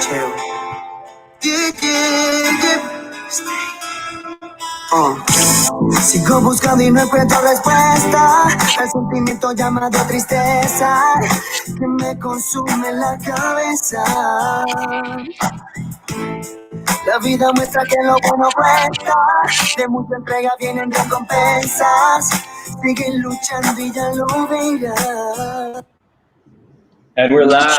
Chill. Sigo buscando y no encuentro respuesta al sentimiento llamado tristeza que me consume la cabeza. La vida muestra que lo bueno cuesta, de mucha entrega vienen recompensas. Siguen luchando y ya lo verás. And we're live.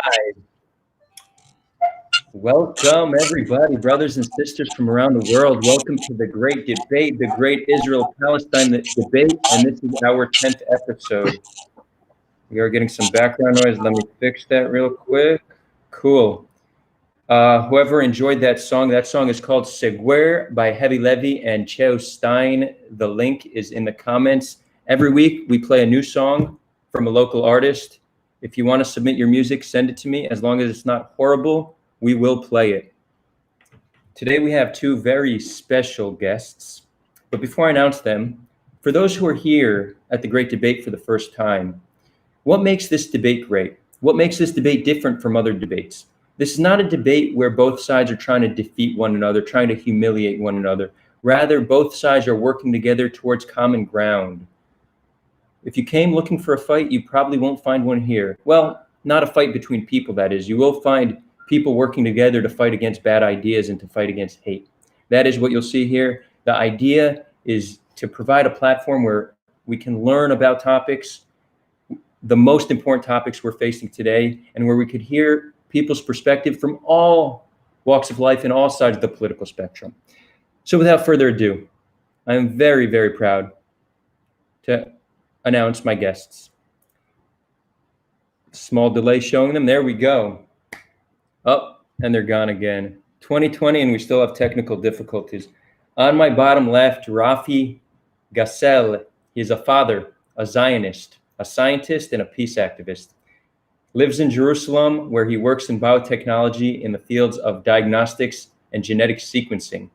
Welcome, everybody, brothers and sisters from around the world. Welcome to the great debate, the great Israel-Palestine debate, and this is our 10th episode. We are getting some background noise. Let me fix that real quick. Cool. Whoever enjoyed that song is called Seguer by Heavy Levy and Cheo Stein. The link is in the comments. Every week, we play a new song from a local artist. If you want to submit your music, send it to me. As long as it's not horrible, we will play it. Today we have two very special guests, but before I announce them, for those who are here at the Great Debate for the first time, what makes this debate great? What makes this debate different from other debates? This is not a debate where both sides are trying to defeat one another, trying to humiliate one another. Rather, both sides are working together towards common ground. If you came looking for a fight, you probably won't find one here. Well, not a fight between people, that is. You will find people working together to fight against bad ideas and to fight against hate. That is what you'll see here. The idea is to provide a platform where we can learn about topics, the most important topics we're facing today, and where we could hear people's perspective from all walks of life and all sides of the political spectrum. So without further ado, I am very, very proud to announce my guests. Small delay showing them. There we go. Oh, and they're gone again. 2020, and we still have technical difficulties. On my bottom left, Rafi Gassel. He is a father, a Zionist, a scientist, and a peace activist. Lives in Jerusalem, where he works in biotechnology in the fields of diagnostics and genetic sequencing.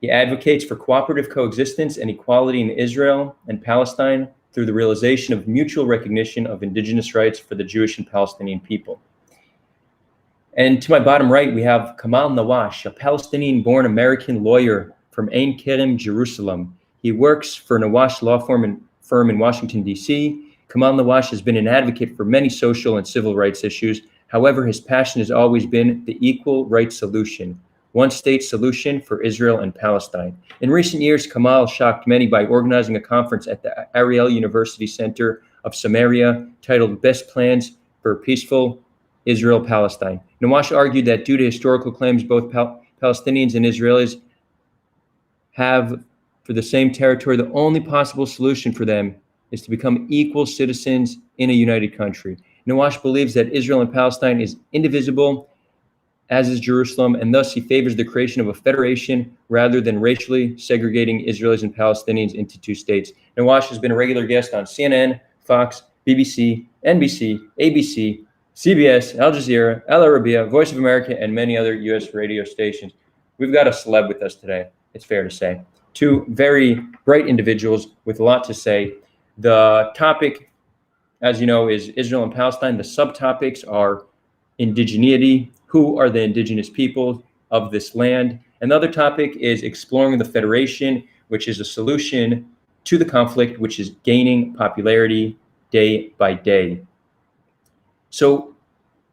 He advocates for cooperative coexistence and equality in Israel and Palestine through the realization of mutual recognition of indigenous rights for the Jewish and Palestinian people. And to my bottom right, we have Kamal Nawash, a Palestinian-born American lawyer from Ein Kerem, Jerusalem. He works for Nawash law firm in Washington, D.C. Kamal Nawash has been an advocate for many social and civil rights issues. However, his passion has always been the equal rights solution, one-state solution for Israel and Palestine. In recent years, Kamal shocked many by organizing a conference at the Ariel University Center of Samaria titled Best Plans for Peaceful Israel-Palestine. Nawash argued that due to historical claims both Palestinians and Israelis have for the same territory, the only possible solution for them is to become equal citizens in a united country. Nawash believes that Israel and Palestine is indivisible, as is Jerusalem, and thus he favors the creation of a federation rather than racially segregating Israelis and Palestinians into two states. Nawash has been a regular guest on CNN, Fox, BBC, NBC, ABC, CBS, Al Jazeera, Al Arabiya, Voice of America, and many other U.S. radio stations. We've got a celeb with us today, it's fair to say. Two very bright individuals with a lot to say. The topic, as you know, is Israel and Palestine. The subtopics are indigeneity, who are the indigenous people of this land. Another topic is exploring the federation, which is a solution to the conflict, which is gaining popularity day by day. So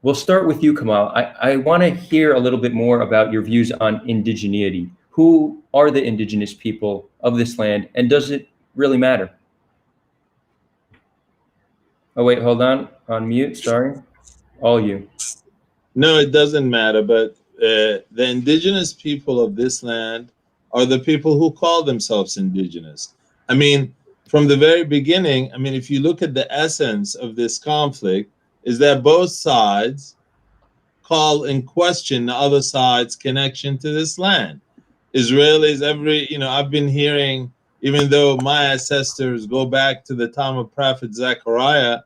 we'll start with you, Kamal. I want to hear a little bit more about your views on indigeneity. Who are the indigenous people of this land, and does it really matter? Oh, wait, hold on mute, sorry. All you. No, it doesn't matter, but the indigenous people of this land are the people who call themselves indigenous. I mean, from the very beginning, I mean, if you look at the essence of this conflict, is that both sides call in question the other side's connection to this land. Israelis, I've been hearing, even though my ancestors go back to the time of Prophet Zechariah,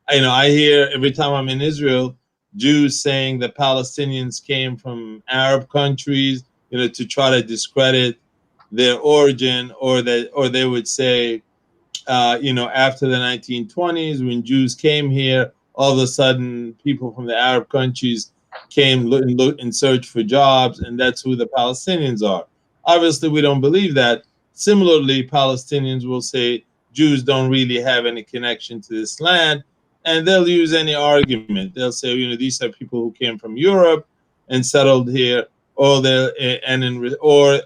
I hear every time I'm in Israel, Jews saying that Palestinians came from Arab countries, to try to discredit their origin, or they would say, after the 1920s, when Jews came here, all of a sudden people from the Arab countries came in search for jobs, and that's who the Palestinians are. Obviously, we don't believe that. Similarly, Palestinians will say Jews don't really have any connection to this land, and they'll use any argument. They'll say, these are people who came from Europe and settled here, or they and in or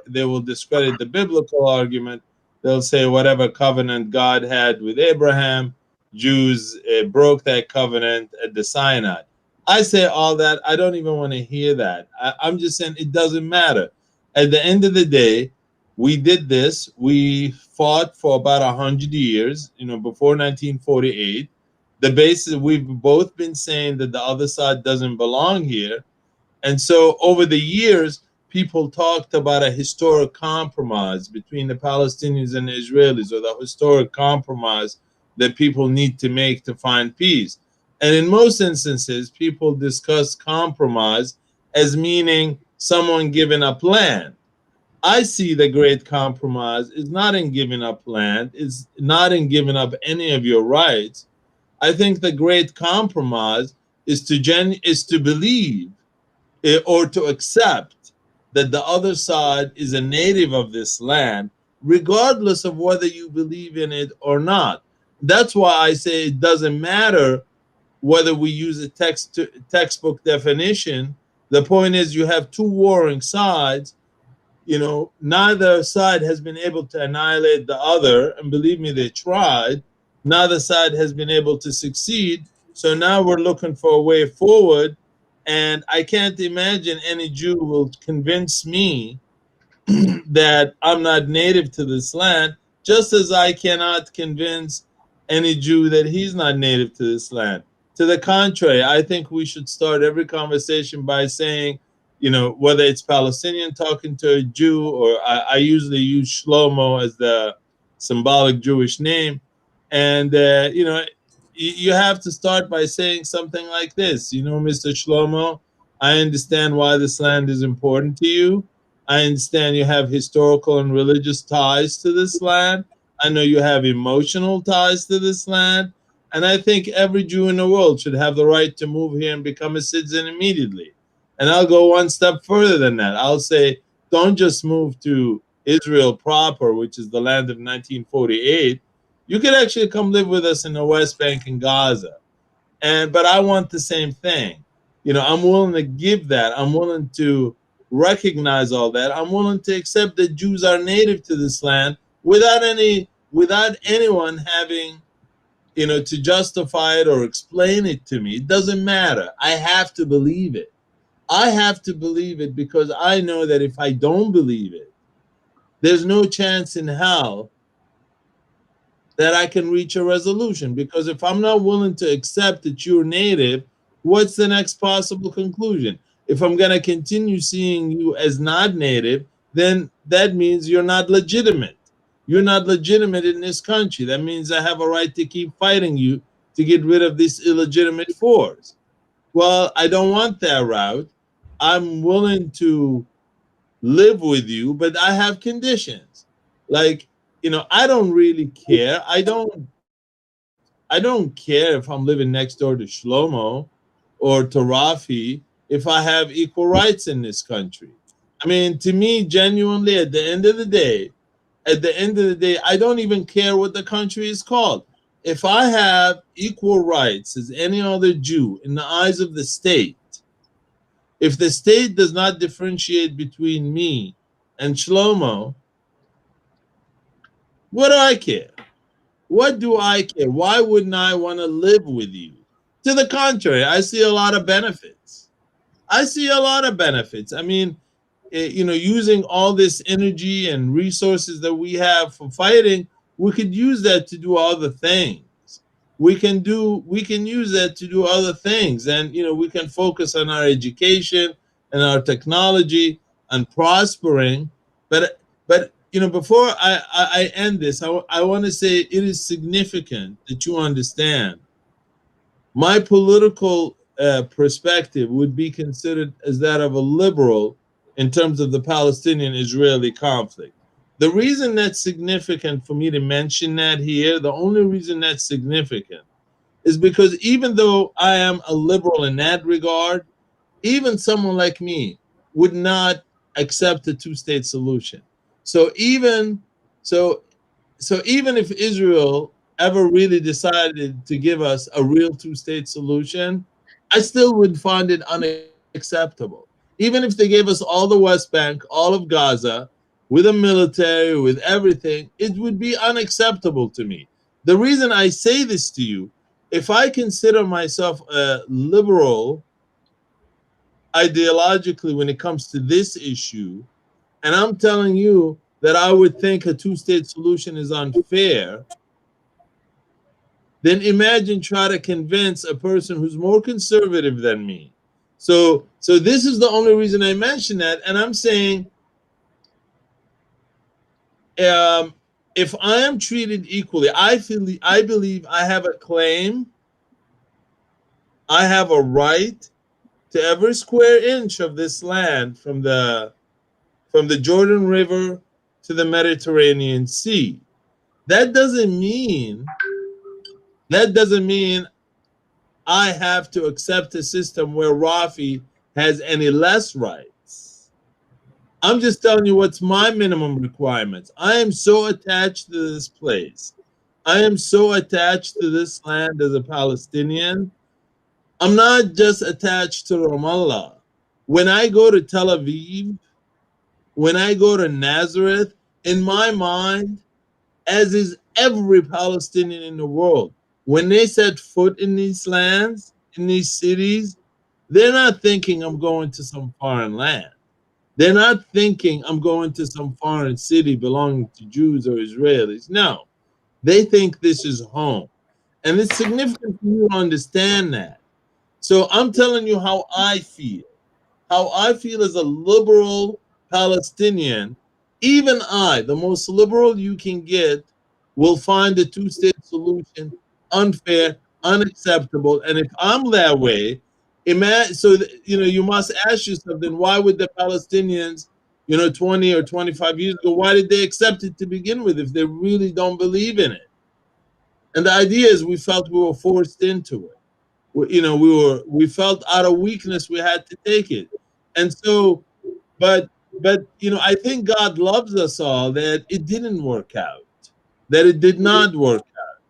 they will discredit the biblical argument. They'll say whatever covenant God had with Abraham, Jews broke that covenant at the Sinai. I say all that. I don't even want to hear that. I'm just saying it doesn't matter. At the end of the day, we did this. We fought for about 100 years, before 1948. The basis, we've both been saying that the other side doesn't belong here. And so over the years, people talked about a historic compromise between the Palestinians and the Israelis, or the historic compromise that people need to make to find peace. And in most instances, people discuss compromise as meaning someone giving up land. I see the great compromise is not in giving up land, is not in giving up any of your rights. I think the great compromise is to believe or to accept that the other side is a native of this land, regardless of whether you believe in it or not. That's why I say it doesn't matter whether we use a textbook definition. The point is, you have two warring sides. Neither side has been able to annihilate the other, and believe me, they tried. Neither side has been able to succeed. So now we're looking for a way forward. And I can't imagine any Jew will convince me that I'm not native to this land, just as I cannot convince any Jew that he's not native to this land. To the contrary, I think we should start every conversation by saying, whether it's Palestinian talking to a Jew, or I usually use Shlomo as the symbolic Jewish name. And, you have to start by saying something like this, Mr. Shlomo, I understand why this land is important to you. I understand you have historical and religious ties to this land. I know you have emotional ties to this land. And I think every Jew in the world should have the right to move here and become a citizen immediately. And I'll go one step further than that. I'll say, don't just move to Israel proper, which is the land of 1948. You could actually come live with us in the West Bank and Gaza. But I want the same thing. I'm willing to give that. I'm willing to recognize all that. I'm willing to accept that Jews are native to this land without anyone having, to justify it or explain it to me. It doesn't matter. I have to believe it. I have to believe it because I know that if I don't believe it, there's no chance in hell that I can reach a resolution. Because if I'm not willing to accept that you're native, what's the next possible conclusion? If I'm going to continue seeing you as not native, then that means you're not legitimate. You're not legitimate in this country. That means I have a right to keep fighting you to get rid of this illegitimate force. Well, I don't want that route. I'm willing to live with you, but I have conditions. Like, I don't really care. I don't care if I'm living next door to Shlomo or to Rafi if I have equal rights in this country. I mean, to me, genuinely, at the end of the day, I don't even care what the country is called. If I have equal rights as any other Jew in the eyes of the state, if the state does not differentiate between me and Shlomo, what do I care? What do I care? Why wouldn't I want to live with you? To the contrary, I see a lot of benefits. I mean, using all this energy and resources that we have for fighting, we could use that to do other things. We can use that to do other things, and we can focus on our education and our technology and prospering. But before I end this, I want to say it is significant that you understand my political perspective would be considered as that of a liberal in terms of the Palestinian-Israeli conflict. The reason that's significant for me to mention that here, the only reason that's significant is because even though I am a liberal in that regard, even someone like me would not accept a two-state solution. So even so so even if Israel ever really decided to give us a real two-state solution, I still would find it unacceptable. Even if they gave us all the West Bank, all of Gaza, with a military, with everything, it would be unacceptable to me. The reason I say this to you, if I consider myself a liberal ideologically when it comes to this issue, and I'm telling you that I would think a two-state solution is unfair, then imagine try to convince a person who's more conservative than me. So this is the only reason I mention that, and I'm saying, if I am treated equally, I believe I have a claim, I have a right to every square inch of this land from the Jordan River to the Mediterranean Sea. That doesn't mean I have to accept a system where Rafi has any less rights. I'm just telling you what's my minimum requirements. I am so attached to this place. I am so attached to this land as a Palestinian. I'm not just attached to Ramallah. When I go to Tel Aviv, when I go to Nazareth, in my mind, as is every Palestinian in the world, when they set foot in these lands, in these cities, they're not thinking I'm going to some foreign land. They're not thinking I'm going to some foreign city belonging to Jews or Israelis. No, they think this is home. And it's significant for you to understand that. So I'm telling you how I feel. How I feel as a liberal Palestinian, even I, the most liberal you can get, will find the two-state solution unfair, unacceptable. And if I'm that way, you must ask yourself, then why would the Palestinians, 20 or 25 years ago, why did they accept it to begin with if they really don't believe in it? And the idea is we felt we were forced into it. We felt out of weakness we had to take it. And so, but I think God loves us all that it didn't work out, that it did not work out,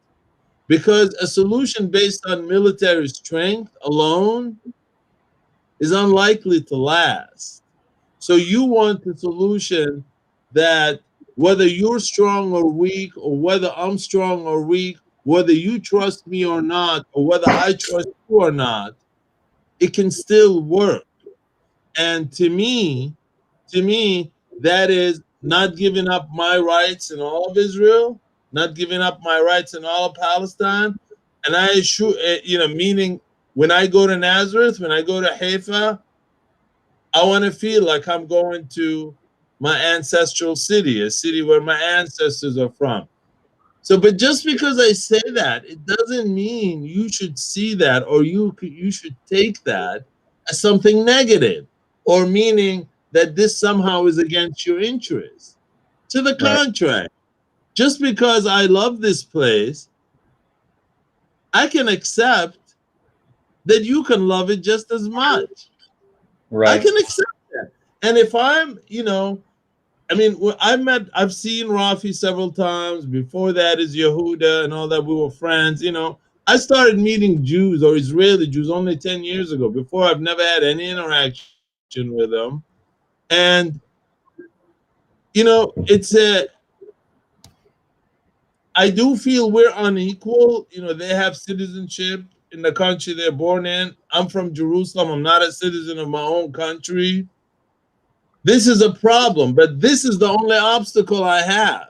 because a solution based on military strength alone is unlikely to last. So you want a solution that whether you're strong or weak, or whether I'm strong or weak, whether you trust me or not, or whether I trust you or not, it can still work. And to me, that is not giving up my rights in all of Israel, not giving up my rights in all of Palestine. And I assure, meaning when I go to Nazareth, when I go to Haifa, I want to feel like I'm going to my ancestral city, a city where my ancestors are from. So, but just because I say that, it doesn't mean you should see that, or you should take that as something negative, or meaning that this somehow is against your interests. To the contrary, just because I love this place, I can accept that you can love it just as much. Right. I can accept that. And if I'm, I've seen Rafi several times. Before that is Yehuda and all that. We were friends. I started meeting Jews or Israeli Jews only 10 years ago. Before, I've never had any interaction with them. And, I do feel we're unequal. They have citizenship in the country they're born in. I'm from Jerusalem. I'm not a citizen of my own country. This is a problem, but this is the only obstacle I have.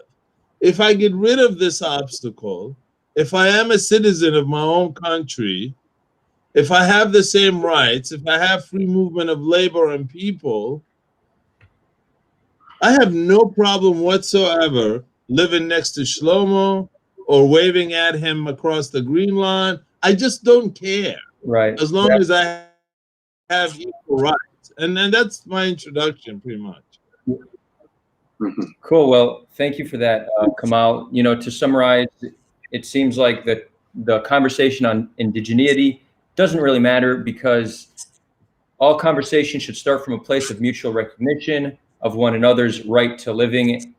If I get rid of this obstacle, if I am a citizen of my own country, if I have the same rights, if I have free movement of labor and people, I have no problem whatsoever living next to Shlomo or waving at him across the green line. I just don't care. Right. As long as I have equal rights. And that's my introduction, pretty much. Cool. Well, thank you for that, Kamal. To summarize, it seems like that the conversation on indigeneity doesn't really matter, because all conversation should start from a place of mutual recognition of one another's right to living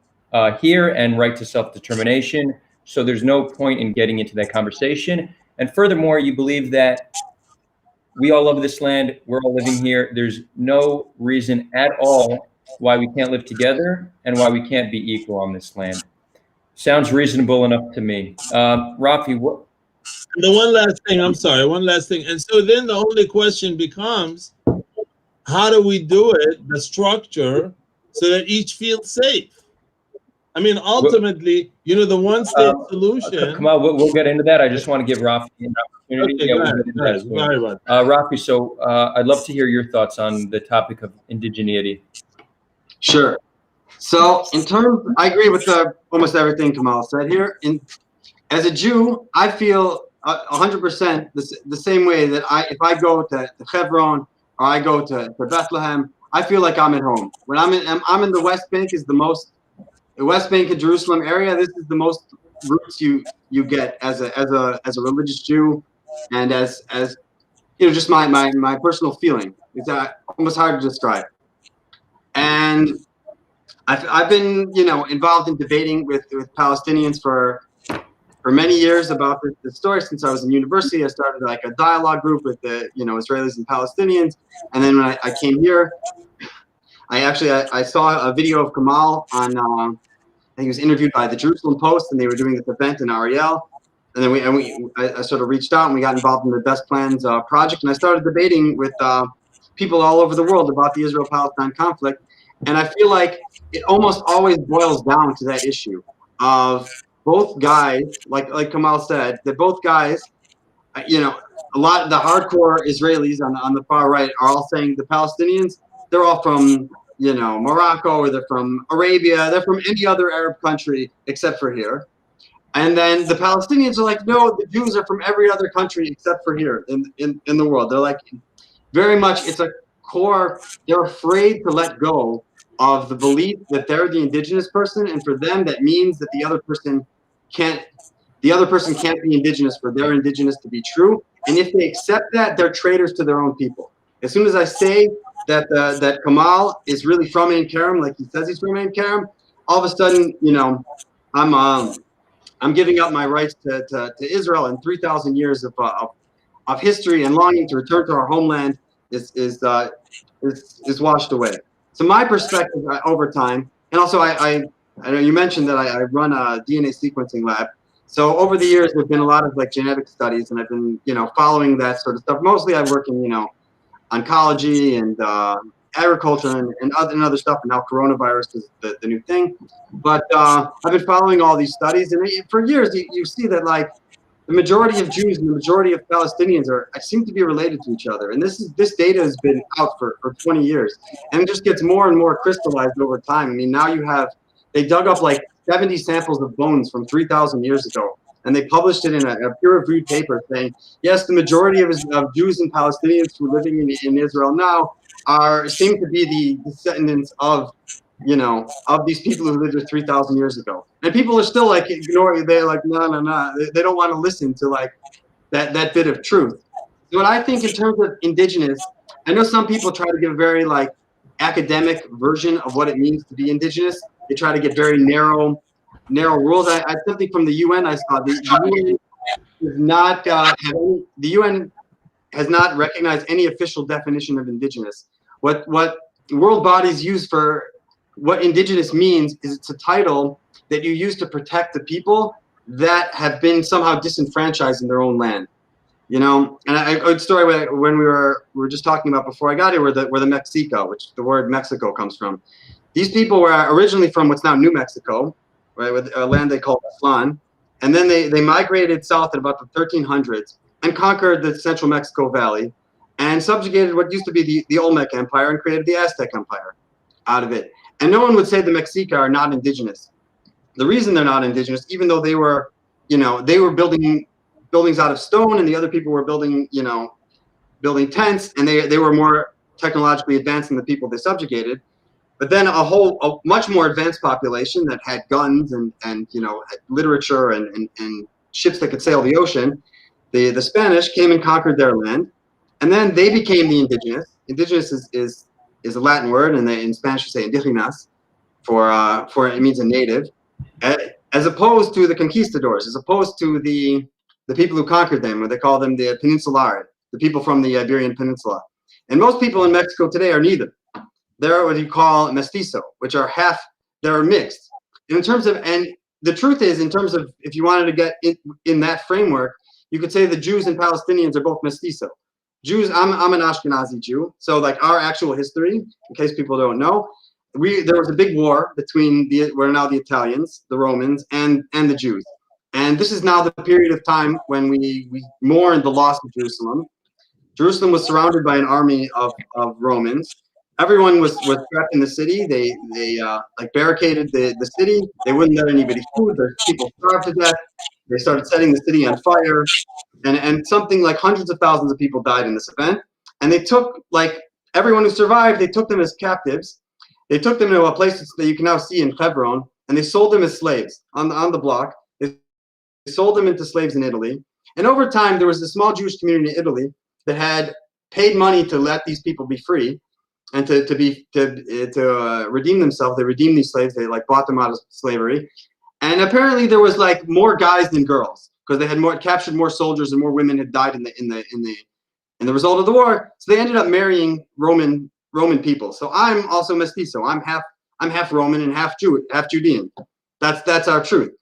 here and right to self-determination. So there's no point in getting into that conversation. And furthermore, you believe that we all love this land, we're all living here. There's no reason at all why we can't live together and why we can't be equal on this land. Sounds reasonable enough to me. Rafi, what? The one last thing, I'm sorry, one last thing. And so then the only question becomes, how do we do it, the structure, so that each feels safe? I mean, ultimately, you know, the one-state solution. Kamal, we'll get into that. I just want to give Rafi an opportunity. Okay, go ahead. Sorry about that. Rafi, so I'd love to hear your thoughts on the topic of indigeneity. Sure. So in terms, I agree with almost everything Kamal said here. As a Jew, I feel 100% the same way that if I go to Hebron or I go to Bethlehem, I feel like I'm at home. When I'm in the West Bank, the West Bank and Jerusalem area. This is the most roots you get as a religious Jew, and as you know, just my personal feeling. It's almost hard to describe. And I've been, you know, involved in debating with Palestinians for many years about this story. Since I was in university, I started like a dialogue group with the, you know, Israelis and Palestinians. And then when I came here, I saw a video of Kamal on, I think he was interviewed by the Jerusalem Post, and they were doing this event in Ariel. And then I sort of reached out, and we got involved in the Best Plans project. And I started debating with people all over the world about the Israel-Palestine conflict. And I feel like it almost always boils down to that issue of both guys, like Kamal said, that both guys, you know, a lot of the hardcore Israelis on the far right are all saying the Palestinians, they're all from, you know, Morocco, or they're from Arabia, they're from any other Arab country except for here. And then the Palestinians are like, no, the Jews are from every other country except for here in the world. They're like, very much, it's a core, they're afraid to let go of the belief that they're the indigenous person, and for them that means that the other person can't be indigenous for their indigenous to be true. And if they accept that, they're traitors to their own people. As soon as I say that Kamal is really from Ein Kerem, like he says he's from Ein Kerem, all of a sudden, you know, I'm giving up my rights to Israel, and 3,000 years of history and longing to return to our homeland is washed away. So my perspective over time, and also I know you mentioned that I run a DNA sequencing lab. So over the years, there've been a lot of like genetic studies, and I've been, you know, following that sort of stuff. Mostly I work in, you know, oncology and agriculture and other stuff, and now coronavirus is the new thing. But I've been following all these studies, and for years you see that like the majority of Jews and the majority of Palestinians seem to be related to each other. And this data has been out for 20 years, and it just gets more and more crystallized over time. I mean, now they dug up like 70 samples of bones from 3,000 years ago, and they published it in a peer-reviewed paper saying, yes, the majority of Jews and Palestinians who are living in Israel now seem to be the descendants of, you know, of these people who lived here 3,000 years ago. And people are still like ignoring. They're like, no. They don't want to listen to like that bit of truth. So what I think in terms of indigenous, I know some people try to give a very like academic version of what it means to be indigenous. They try to get very narrow rules. Something from the UN I saw. The UN has not recognized any official definition of indigenous. What world bodies use for what indigenous means is it's a title that you use to protect the people that have been somehow disenfranchised in their own land. You know, and a good story when we were just talking about before I got here, were the Mexico, which the word Mexico comes from. These people were originally from what's now New Mexico, right, with a land they call Aztlan, and then they migrated south in about the 1300s and conquered the central Mexico Valley and subjugated what used to be the Olmec Empire and created the Aztec Empire out of it. And no one would say the Mexica are not indigenous. The reason they're not indigenous, even though they were, you know, they were building buildings out of stone, and the other people were building, you know, building tents, and they were more technologically advanced than the people they subjugated. But then a much more advanced population that had guns and you know, literature and ships that could sail the ocean. The Spanish came and conquered their land, and then they became the indigenous. Indigenous is a Latin word, and in Spanish you say indígenas for it means a native, as opposed to the conquistadors, as opposed to the people who conquered them, or they call them the peninsular, the people from the Iberian Peninsula. And most people in Mexico today are neither. They're what you call mestizo, which are they're mixed. And in terms of, and the truth is, in terms of, if you wanted to get in that framework, you could say the Jews and Palestinians are both mestizo. Jews, I'm an Ashkenazi Jew, so like our actual history, in case people don't know, there was a big war between what are now the Italians, the Romans, and the Jews. And this is now the period of time when we mourn the loss of Jerusalem. Jerusalem was surrounded by an army of Romans. Everyone was trapped in the city. They like barricaded the city. They wouldn't let anybody food. The people starved to death. They started setting the city on fire. And something like hundreds of thousands of people died in this event. And they took, like, everyone who survived, they took them as captives. They took them to a place that you can now see in Hebron, and they sold them as slaves on the block. They sold them into slaves in Italy. And over time, there was a small Jewish community in Italy that had paid money to let these people be free and to redeem themselves. They redeemed these slaves. They like bought them out of slavery. And apparently there was like more guys than girls, because they had captured more soldiers and more women had died in the result of the war. So they ended up marrying Roman people. So I'm also mestizo. I'm half Roman and half Judean. That's our truth.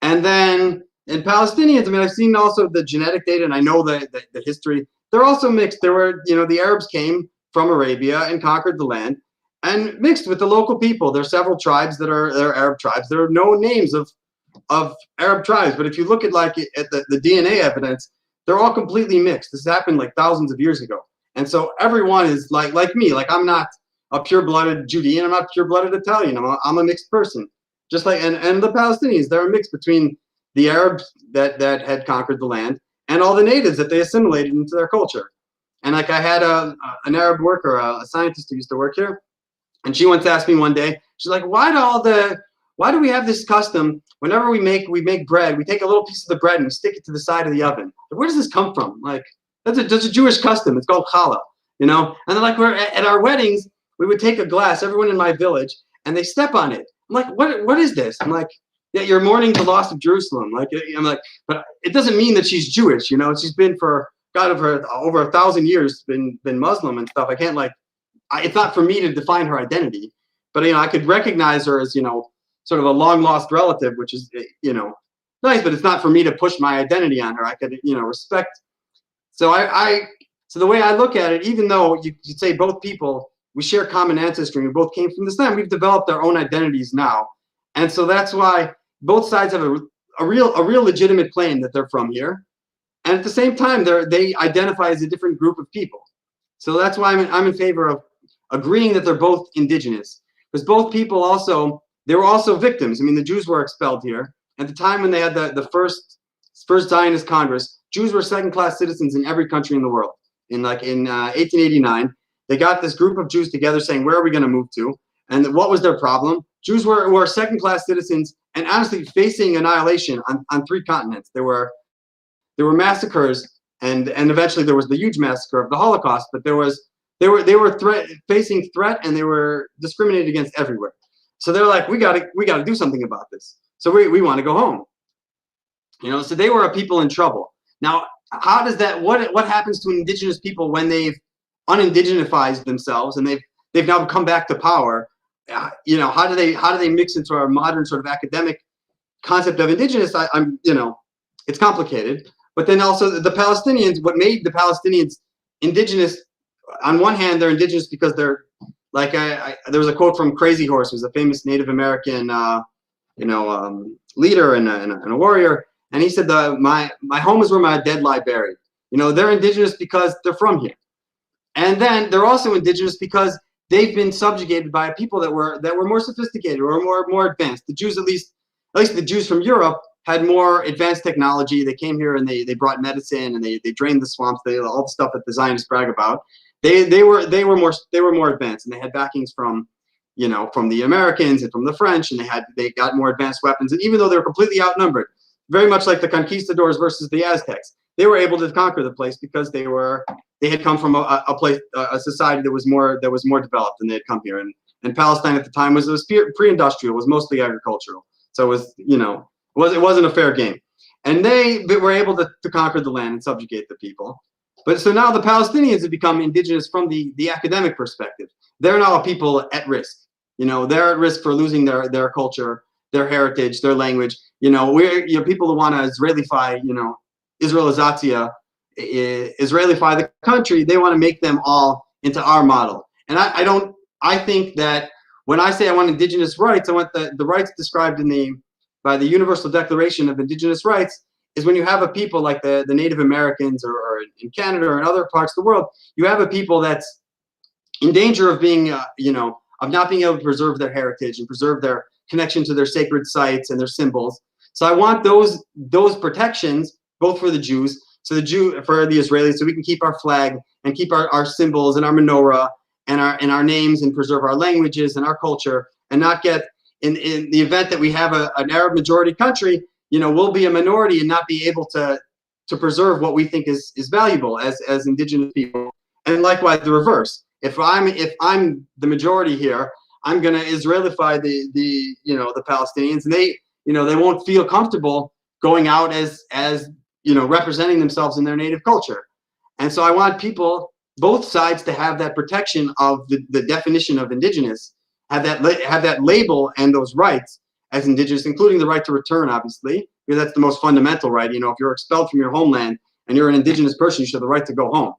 And then in Palestinians, I mean, I've seen also the genetic data, and I know the history. They're also mixed. There were, the Arabs came from Arabia and conquered the land, and mixed with the local people. There are several tribes that are Arab tribes. There are no names of Arab tribes, but if you look at the DNA evidence, they're all completely mixed. This happened like thousands of years ago. And so everyone is like me. Like, I'm not a pure-blooded Judean. I'm not pure-blooded Italian. I'm a mixed person. Just like, and the Palestinians, they're a mix between the Arabs that had conquered the land and all the natives that they assimilated into their culture. And like, I had an Arab worker, a scientist who used to work here, and she once asked me one day, she's like, why do we have this custom whenever we make bread, we take a little piece of the bread and we stick it to the side of the oven? Where does this come from? Like, that's a Jewish custom. It's called challah, And then like we're at our weddings, we would take a glass, everyone in my village, and they step on it. I'm like, what is this? I'm like, yeah, you're mourning the loss of Jerusalem. Like, I'm like, but it doesn't mean that she's Jewish. She's been for over 1,000 years, been Muslim and stuff. I can't it's not for me to define her identity, but I could recognize her as sort of a long lost relative, which is nice, but it's not for me to push my identity on her. I could respect. So so the way I look at it, even though you'd say both people, we share common ancestry, we both came from this land, we've developed our own identities now, and so that's why both sides have a real legitimate claim that they're from here, and at the same time they identify as a different group of people. So that's why I'm in favor of agreeing that they're both indigenous, because both people they were also victims. I mean, the Jews were expelled here at the time when they had the first Zionist Congress. Jews were second-class citizens in every country in the world. In 1889, they got this group of Jews together saying, where are we going to move to? And what was their problem? Jews were second-class citizens and honestly facing annihilation on 3 continents. There were massacres, and eventually there was the huge massacre of the Holocaust. But they were facing threat, and they were discriminated against everywhere. So they're like, we got to do something about this. So we want to go home. So they were a people in trouble. Now, how does that? What happens to indigenous people when they've unindigenified themselves and they've now come back to power? How do they mix into our modern sort of academic concept of indigenous? It's complicated. But then also the Palestinians. What made the Palestinians indigenous? On one hand, they're indigenous because they're like there was a quote from Crazy Horse, who's a famous Native American leader and a warrior. And he said, my home is where my dead lie buried. They're indigenous because they're from here. And then they're also indigenous because they've been subjugated by people that were more sophisticated or more advanced. The Jews, at least the Jews from Europe, had more advanced technology. They came here and they brought medicine and they drained the swamps. All the stuff that the Zionists brag about. They were more advanced, and they had backings from the Americans and from the French, and they got more advanced weapons. And even though they were completely outnumbered, very much like the conquistadors versus the Aztecs. They were able to conquer the place because they had come from a place, a society that was more developed, and they had come here. And Palestine at the time was pre-industrial, was mostly agricultural. So it was, it wasn't a fair game. And they were able to conquer the land and subjugate the people. But so now the Palestinians have become indigenous from the academic perspective. They're now a people at risk. They're at risk for losing their culture, their heritage, their language. We're people who want to Israelify, Israelization, Israelify the country. They want to make them all into our model. And I think that when I say I want indigenous rights, I want the rights described by the Universal Declaration of Indigenous Rights is when you have a people like the Native Americans or in Canada or in other parts of the world, you have a people that's in danger of being, of not being able to preserve their heritage and preserve their connection to their sacred sites and their symbols. So I want those protections both for the Jews, for the Israelis, so we can keep our flag and keep our symbols and our menorah and our names and preserve our languages and our culture, and not get in the event that we have an Arab majority country, we'll be a minority and not be able to preserve what we think is valuable as indigenous people. And likewise the reverse. If I'm the majority here, I'm going to Israelify the Palestinians, and they won't feel comfortable going out as representing themselves in their native culture. And so I want both sides to have that protection of the definition of indigenous, have that label and those rights as indigenous, including the right to return, obviously, because that's the most fundamental right. If you're expelled from your homeland and you're an indigenous person, you should have the right to go home.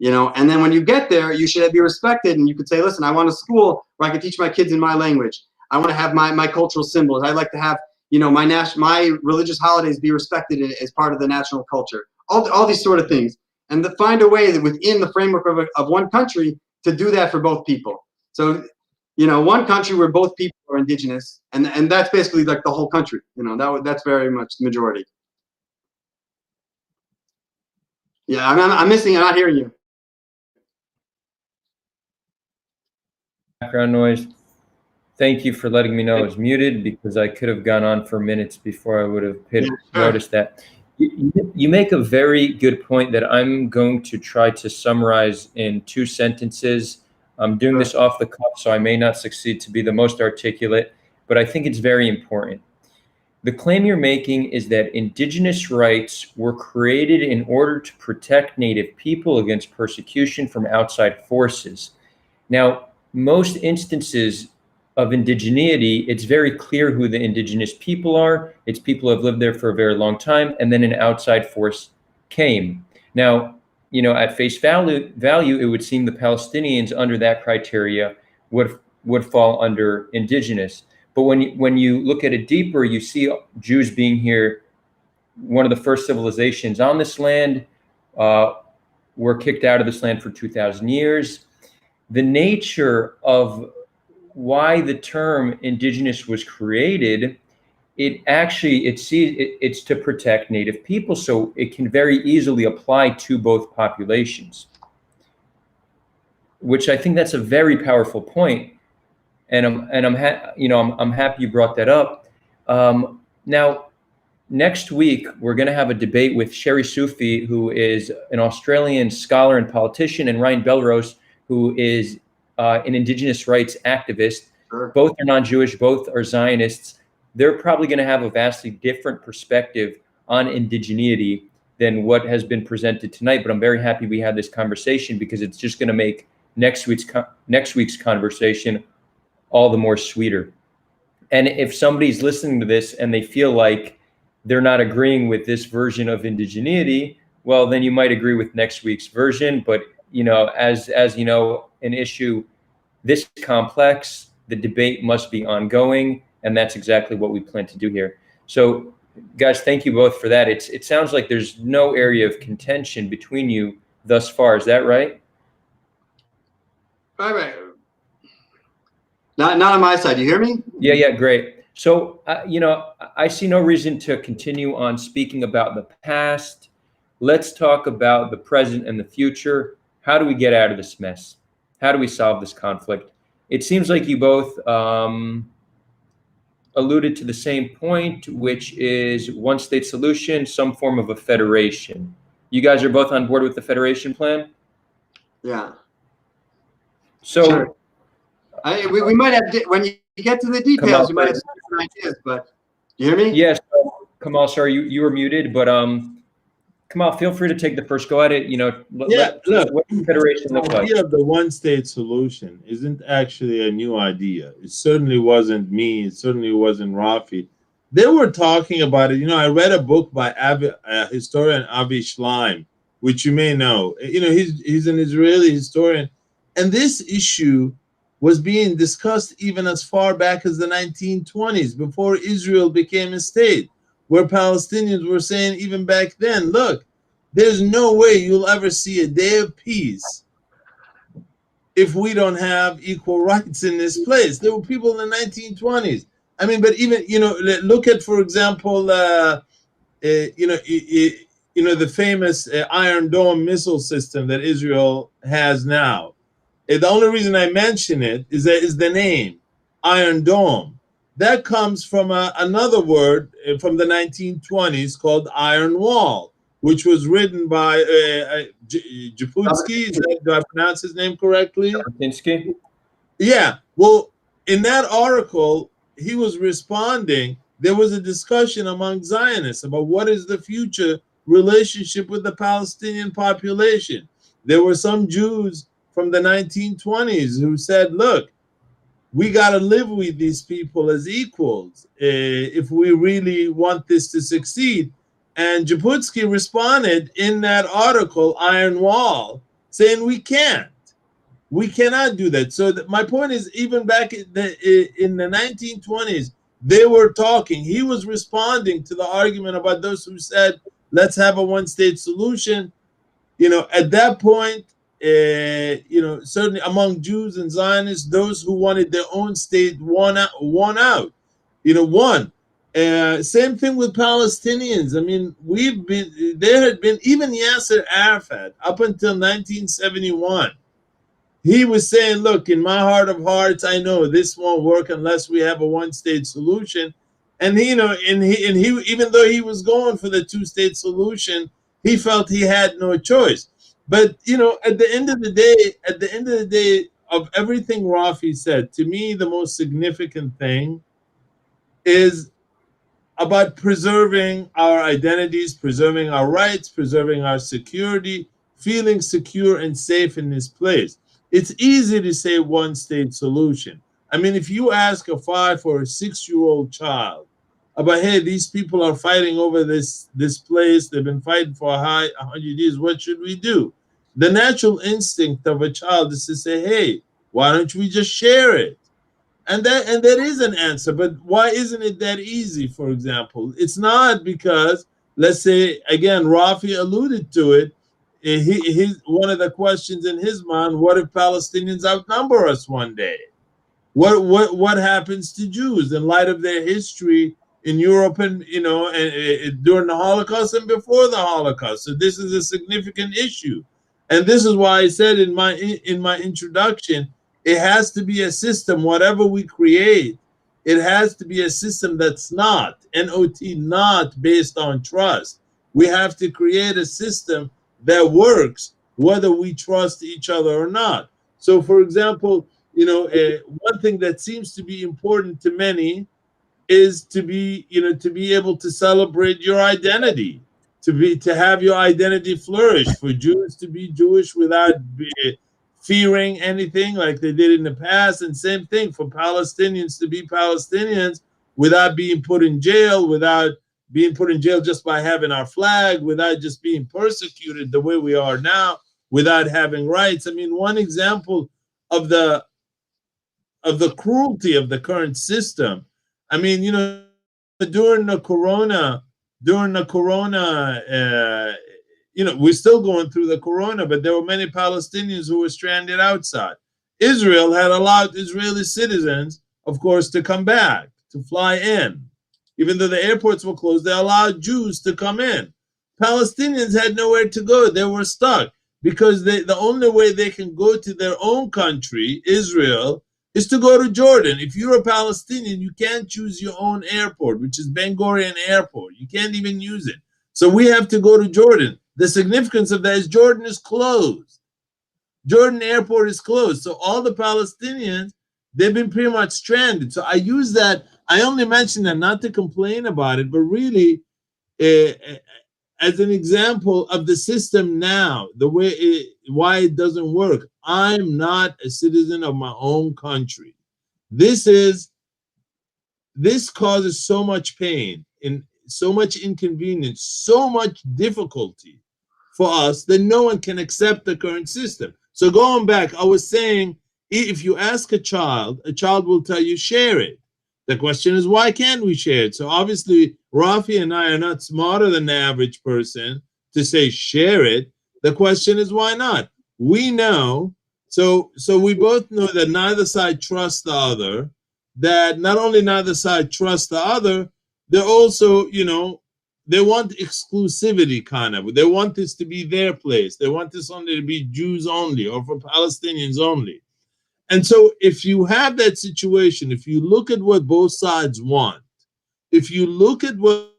And then when you get there, you should be respected, and you could say, listen, I want a school where I can teach my kids in my language. I want to have my cultural symbols. I'd like to have, my religious holidays be respected as part of the national culture. All these sort of things. And to find a way that within the framework of one country to do that for both people. So, one country where both people are indigenous, and that's basically like the whole country. That's very much the majority. Yeah, I'm missing. I'm not hearing you. Background noise. Thank you for letting me know I was muted, because I could have gone on for minutes before I would have noticed that. You make a very good point that I'm going to try to summarize in 2 sentences. I'm doing this off the cuff, so I may not succeed to be the most articulate, but I think it's very important. The claim you're making is that indigenous rights were created in order to protect Native people against persecution from outside forces. Now, most instances of indigeneity, it's very clear who the indigenous people are. It's people who have lived there for a very long time, and then an outside force came. Now, at face value, it would seem the Palestinians under that criteria would fall under indigenous. But when you look at it deeper, you see Jews being here, one of the first civilizations on this land, were kicked out of this land for 2,000 years. The nature of why the term indigenous was created, it's to protect Native people, so it can very easily apply to both populations, which I think that's a very powerful point. And I'm happy you brought that up. Now, next week we're going to have a debate with Sherry Sufi, who is an Australian scholar and politician, and Ryan Belrose, who is an indigenous rights activist. Sure. Both are non-Jewish, both are Zionists. They're probably going to have a vastly different perspective on indigeneity than what has been presented tonight. But I'm very happy we had this conversation, because it's just going to make next week's conversation all the more sweeter. And if somebody's listening to this and they feel like they're not agreeing with this version of indigeneity, well, then you might agree with next week's version. But as an issue this complex, the debate must be ongoing, and that's exactly what we plan to do here. So, guys, thank you both for that. It sounds like there's no area of contention between you thus far. Is that right? Right. Not on my side. You hear me? Yeah, great. So, I see no reason to continue on speaking about the past. Let's talk about the present and the future. How do we get out of this mess? How do we solve this conflict? It seems like you both alluded to the same point, which is one state solution, some form of a federation. You guys are both on board with the federation plan? Yeah. So Sure. We might have, when you get to the details, you might have some different ideas, but you hear me? yes, Kamal, sorry, you were muted, but Kamal, feel free to take the first go at it. Look, what does federation look the like? idea of the one-state solution isn't actually a new idea. It certainly wasn't me. It certainly wasn't Rafi. They were talking about it. I read a book by historian Avi Schleim, which you may know. He's an Israeli historian, and this issue was being discussed even as far back as the 1920s, before Israel became a state, where Palestinians were saying even back then, look, there's no way you'll ever see a day of peace if we don't have equal rights in this place. There were people in the 1920s. I mean, but even, look at, for example, the famous Iron Dome missile system that Israel has now. The only reason I mention it is the name, Iron Dome. That comes from another word from the 1920s called Iron Wall, which was written by Japutsky. Do I pronounce his name correctly? Jabotinsky? Yeah. Well, in that article, he was responding. There was a discussion among Zionists about what is the future relationship with the Palestinian population. There were some Jews from the 1920s who said, look, we got to live with these people as equals if we really want this to succeed. And Japutsky responded in that article, Iron Wall, saying we can't. We cannot do that. So my point is, even back in the 1920s, they were talking. He was responding to the argument about those who said, let's have a one-state solution. At that point, certainly among Jews and Zionists, those who wanted their own state won out. Same thing with Palestinians. I mean, there had been, even Yasser Arafat, up until 1971, he was saying, look, in my heart of hearts, I know this won't work unless we have a one-state solution. And he, even though he was going for the two-state solution, he felt he had no choice. But at the end of the day, of everything Rafi said, to me, the most significant thing is about preserving our identities, preserving our rights, preserving our security, feeling secure and safe in this place. It's easy to say one-state solution. I mean, if you ask a 5 or a 6-year-old child about, hey, these people are fighting over this place, they've been fighting for 100 years, what should we do? The natural instinct of a child is to say, hey, why don't we just share it? And that is an answer, but why isn't it that easy, for example? It's not because, let's say, again, Rafi alluded to it, one of the questions in his mind, what if Palestinians outnumber us one day? What happens to Jews in light of their history in Europe and during the Holocaust and before the Holocaust? So this is a significant issue, and this is why I said in my introduction, it has to be a system. Whatever we create, it has to be a system that's not based on trust. We have to create a system that works whether we trust each other or not. So, for example, one thing that seems to be important to many is to be able to celebrate your identity, to have your identity flourish, for Jews to be Jewish without fearing anything like they did in the past, and same thing for Palestinians to be Palestinians without being put in jail, just by having our flag, without just being persecuted the way we are now, without having rights. I mean, one example of the cruelty of the current system. I mean, during the corona, we're still going through the corona, but there were many Palestinians who were stranded outside. Israel had allowed Israeli citizens, of course, to come back, to fly in. Even though the airports were closed, they allowed Jews to come in. Palestinians had nowhere to go. They were stuck because the only way they can go to their own country, Israel, is to go to Jordan. If you're a Palestinian, you can't choose your own airport, which is Ben Gurion Airport. You can't even use it. So we have to go to Jordan. The significance of that is Jordan is closed. Jordan Airport is closed. So all the Palestinians, they've been pretty much stranded. So I use that. I only mention that not to complain about it, but really as an example of the system now, the way why it doesn't work. I'm not a citizen of my own country. This causes so much pain and so much inconvenience, so much difficulty for us that no one can accept the current system. So going back, I was saying, if you ask a child will tell you share it. The question is, why can't we share it? So obviously, Rafi and I are not smarter than the average person to say share it. The question is, why not? We know, so we both know that neither side trusts the other, that not only neither side trusts the other, they're also, they want exclusivity kind of. They want this to be their place. They want this only to be Jews only or for Palestinians only. And so if you have that situation, if you look at what both sides want, if you look at what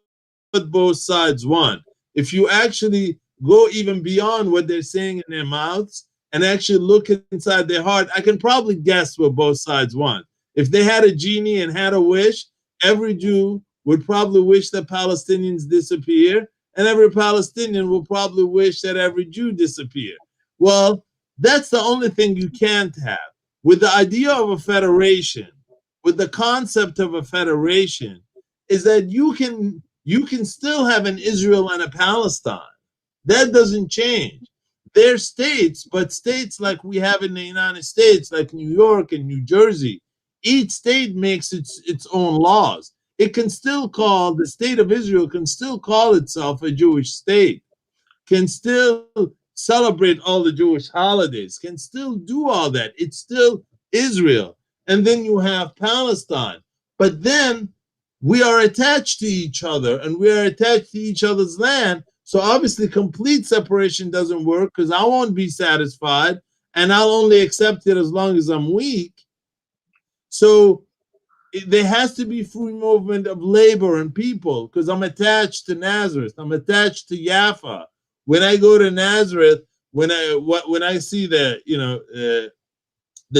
both sides want, if you actually go even beyond what they're saying in their mouths and actually look inside their heart, I can probably guess what both sides want. If they had a genie and had a wish, every Jew would probably wish that Palestinians disappear, and every Palestinian will probably wish that every Jew disappear. Well, that's the only thing you can't have. With the idea of a federation, with the concept of a federation, is that you can still have an Israel and a Palestine. That doesn't change. They're states, but states like we have in the United States, like New York and New Jersey, each state makes its own laws. It can still call, the state of Israel can still call itself a Jewish state, can still celebrate all the Jewish holidays, can still do all that. It's still Israel. And then you have Palestine. But then we are attached to each other and we are attached to each other's land. So obviously complete separation doesn't work because I won't be satisfied and I'll only accept it as long as I'm weak. So there has to be free movement of labor and people because I'm attached to Nazareth. I'm attached to Jaffa. When I go to Nazareth, when I see the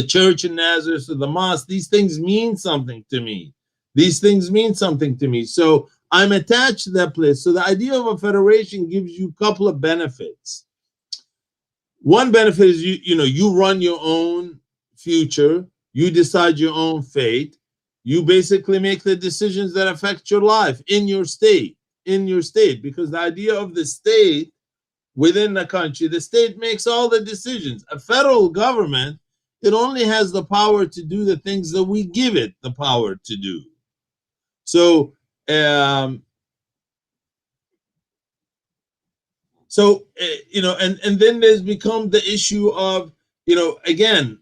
church in Nazareth or the mosque, these things mean something to me. These things mean something to me. So I'm attached to that place. So the idea of a federation gives you a couple of benefits. One benefit is you run your own future. You decide your own fate. You basically make the decisions that affect your life in your state, because the idea of the state within the country, the state makes all the decisions. A federal government, it only has the power to do the things that we give it the power to do. So, and then there's become the issue of, again,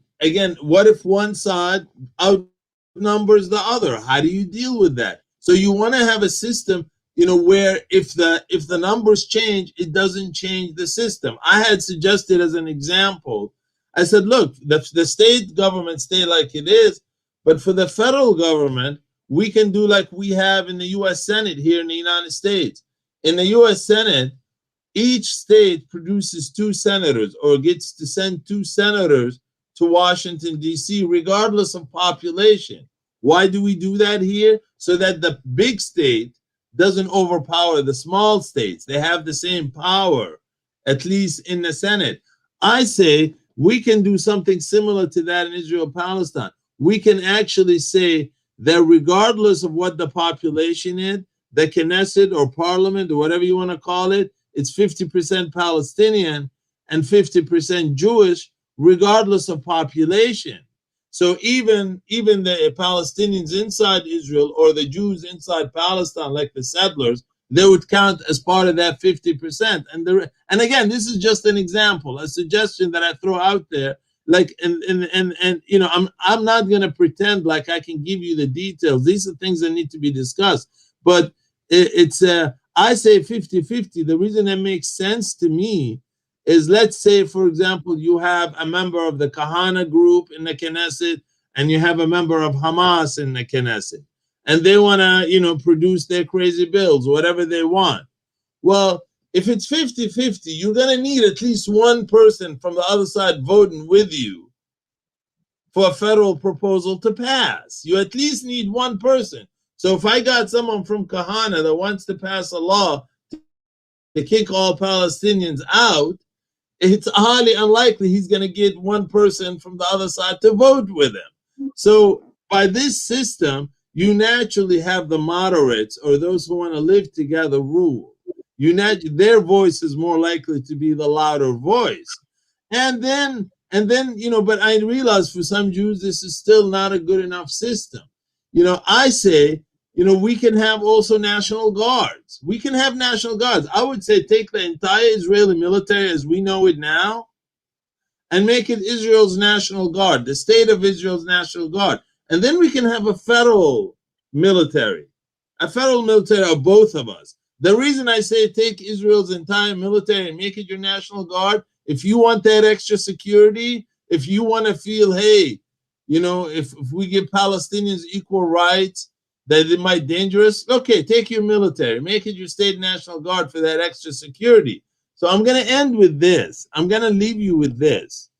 what if one side outnumbers the other? How do you deal with that? So you want to have a system, where if the numbers change, it doesn't change the system. I had suggested as an example, I said, look, the state government stay like it is, but for the federal government, we can do like we have in the U.S. Senate here in the United States. In the U.S. Senate, each state produces 2 senators or gets to send 2 senators to Washington, D.C., regardless of population. Why do we do that here? So that the big state doesn't overpower the small states. They have the same power, at least in the Senate. I say we can do something similar to that in Israel-Palestine. We can actually say that regardless of what the population is, the Knesset or parliament or whatever you want to call it, it's 50% Palestinian and 50% Jewish, regardless of population. So even the Palestinians inside Israel or the Jews inside Palestine, like the settlers, they would count as part of that 50%. And again, this is just an example, a suggestion that I throw out there. Like I'm not going to pretend like I can give you the details. These are things that need to be discussed. But I say 50-50. The reason it makes sense to me is, let's say, for example, you have a member of the Kahana group in the Knesset, and you have a member of Hamas in the Knesset, and they want to, you know, produce their crazy bills, whatever they want. Well, if it's 50-50, you're going to need at least one person from the other side voting with you for a federal proposal to pass. You at least need one person. So if I got someone from Kahana that wants to pass a law to kick all Palestinians out, it's highly unlikely he's going to get one person from the other side to vote with him. So by this system, you naturally have the moderates, or those who want to live together, rule. Their voice is more likely to be the louder voice. And then, you know, but I realize for some Jews, this is still not a good enough system. You know, I say, you know, we can have also national guards. We can have national guards. I would say take the entire Israeli military as we know it now and make it Israel's national guard, the state of Israel's national guard. And then we can have a federal military of both of us. The reason I say take Israel's entire military and make it your national guard, if you want that extra security, if you want to feel, hey, you know, if we give Palestinians equal rights, that it might be dangerous, okay, take your military, make it your state national guard for that extra security. So I'm going to end with this. I'm going to leave you with this.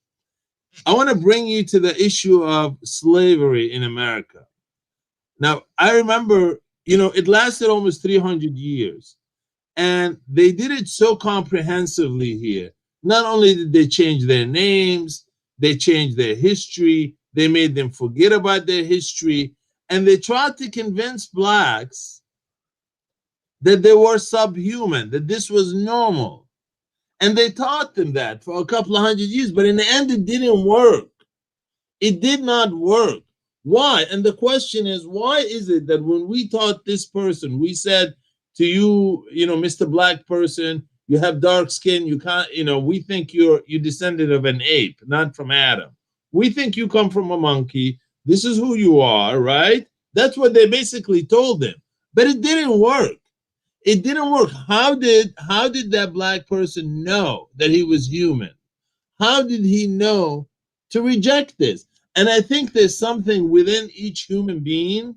I want to bring you to the issue of slavery in America. Now, I remember, you know, it lasted almost 300 years. And they did it so comprehensively here. Not only did they change their names, they changed their history, they made them forget about their history, and they tried to convince blacks that they were subhuman, that this was normal. And they taught them that for a couple of hundred years, but in the end, it didn't work. It did not work. Why? And the question is, why is it that when we taught this person, we said to you, you know, Mr. Black person, you have dark skin, you can't, you know, we think you descended of an ape, not from Adam. We think you come from a monkey. This is who you are, right? That's what they basically told them. But it didn't work. It didn't work. How did that black person know that he was human? How did he know to reject this? And I think there's something within each human being.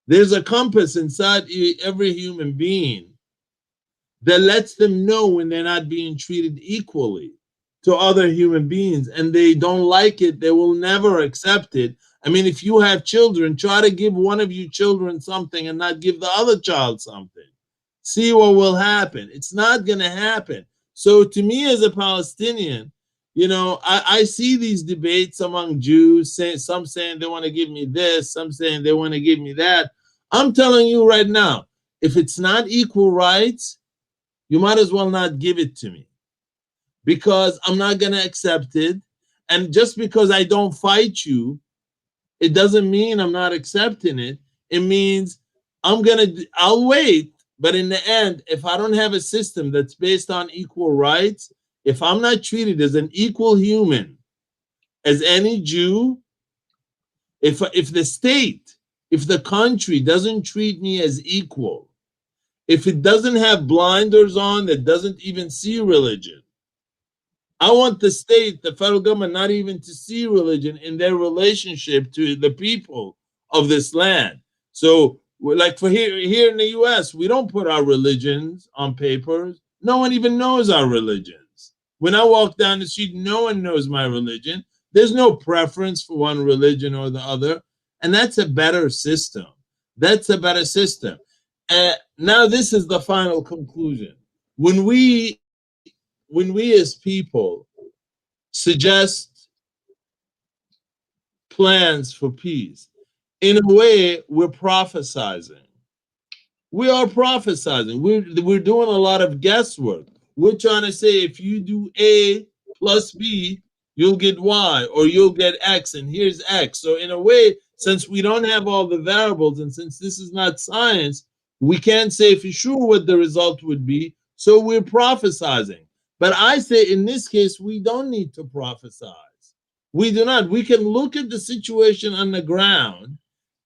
There's a compass inside every human being that lets them know when they're not being treated equally to other human beings, and they don't like it, they will never accept it. I mean, if you have children, try to give one of your children something and not give the other child something. See what will happen. It's not going to happen. So to me as a Palestinian, you know, I see these debates among Jews, some saying they want to give me this, some saying they want to give me that. I'm telling you right now, if it's not equal rights, you might as well not give it to me, because I'm not going to accept it. And just because I don't fight you, it doesn't mean I'm not accepting it. It means I'll wait. But in the end, if I don't have a system that's based on equal rights, if I'm not treated as an equal human, as any Jew, if the state, if the country doesn't treat me as equal, if it doesn't have blinders on that doesn't even see religion, I want the state, the federal government, not even to see religion in their relationship to the people of this land. So, like for here in the U.S., we don't put our religions on papers. No one even knows our religions. When I walk down the street, no one knows my religion. There's no preference for one religion or the other. And that's a better system. That's a better system. Now, this is the final conclusion. When we as people suggest plans for peace, in a way, we're prophesizing. We are prophesizing. We're doing a lot of guesswork. We're trying to say, if you do A plus B, you'll get Y, or you'll get X, and here's X. So in a way, since we don't have all the variables, and since this is not science, we can't say for sure what the result would be. So we're prophesizing. But I say in this case, we don't need to prophesize. We do not. We can look at the situation on the ground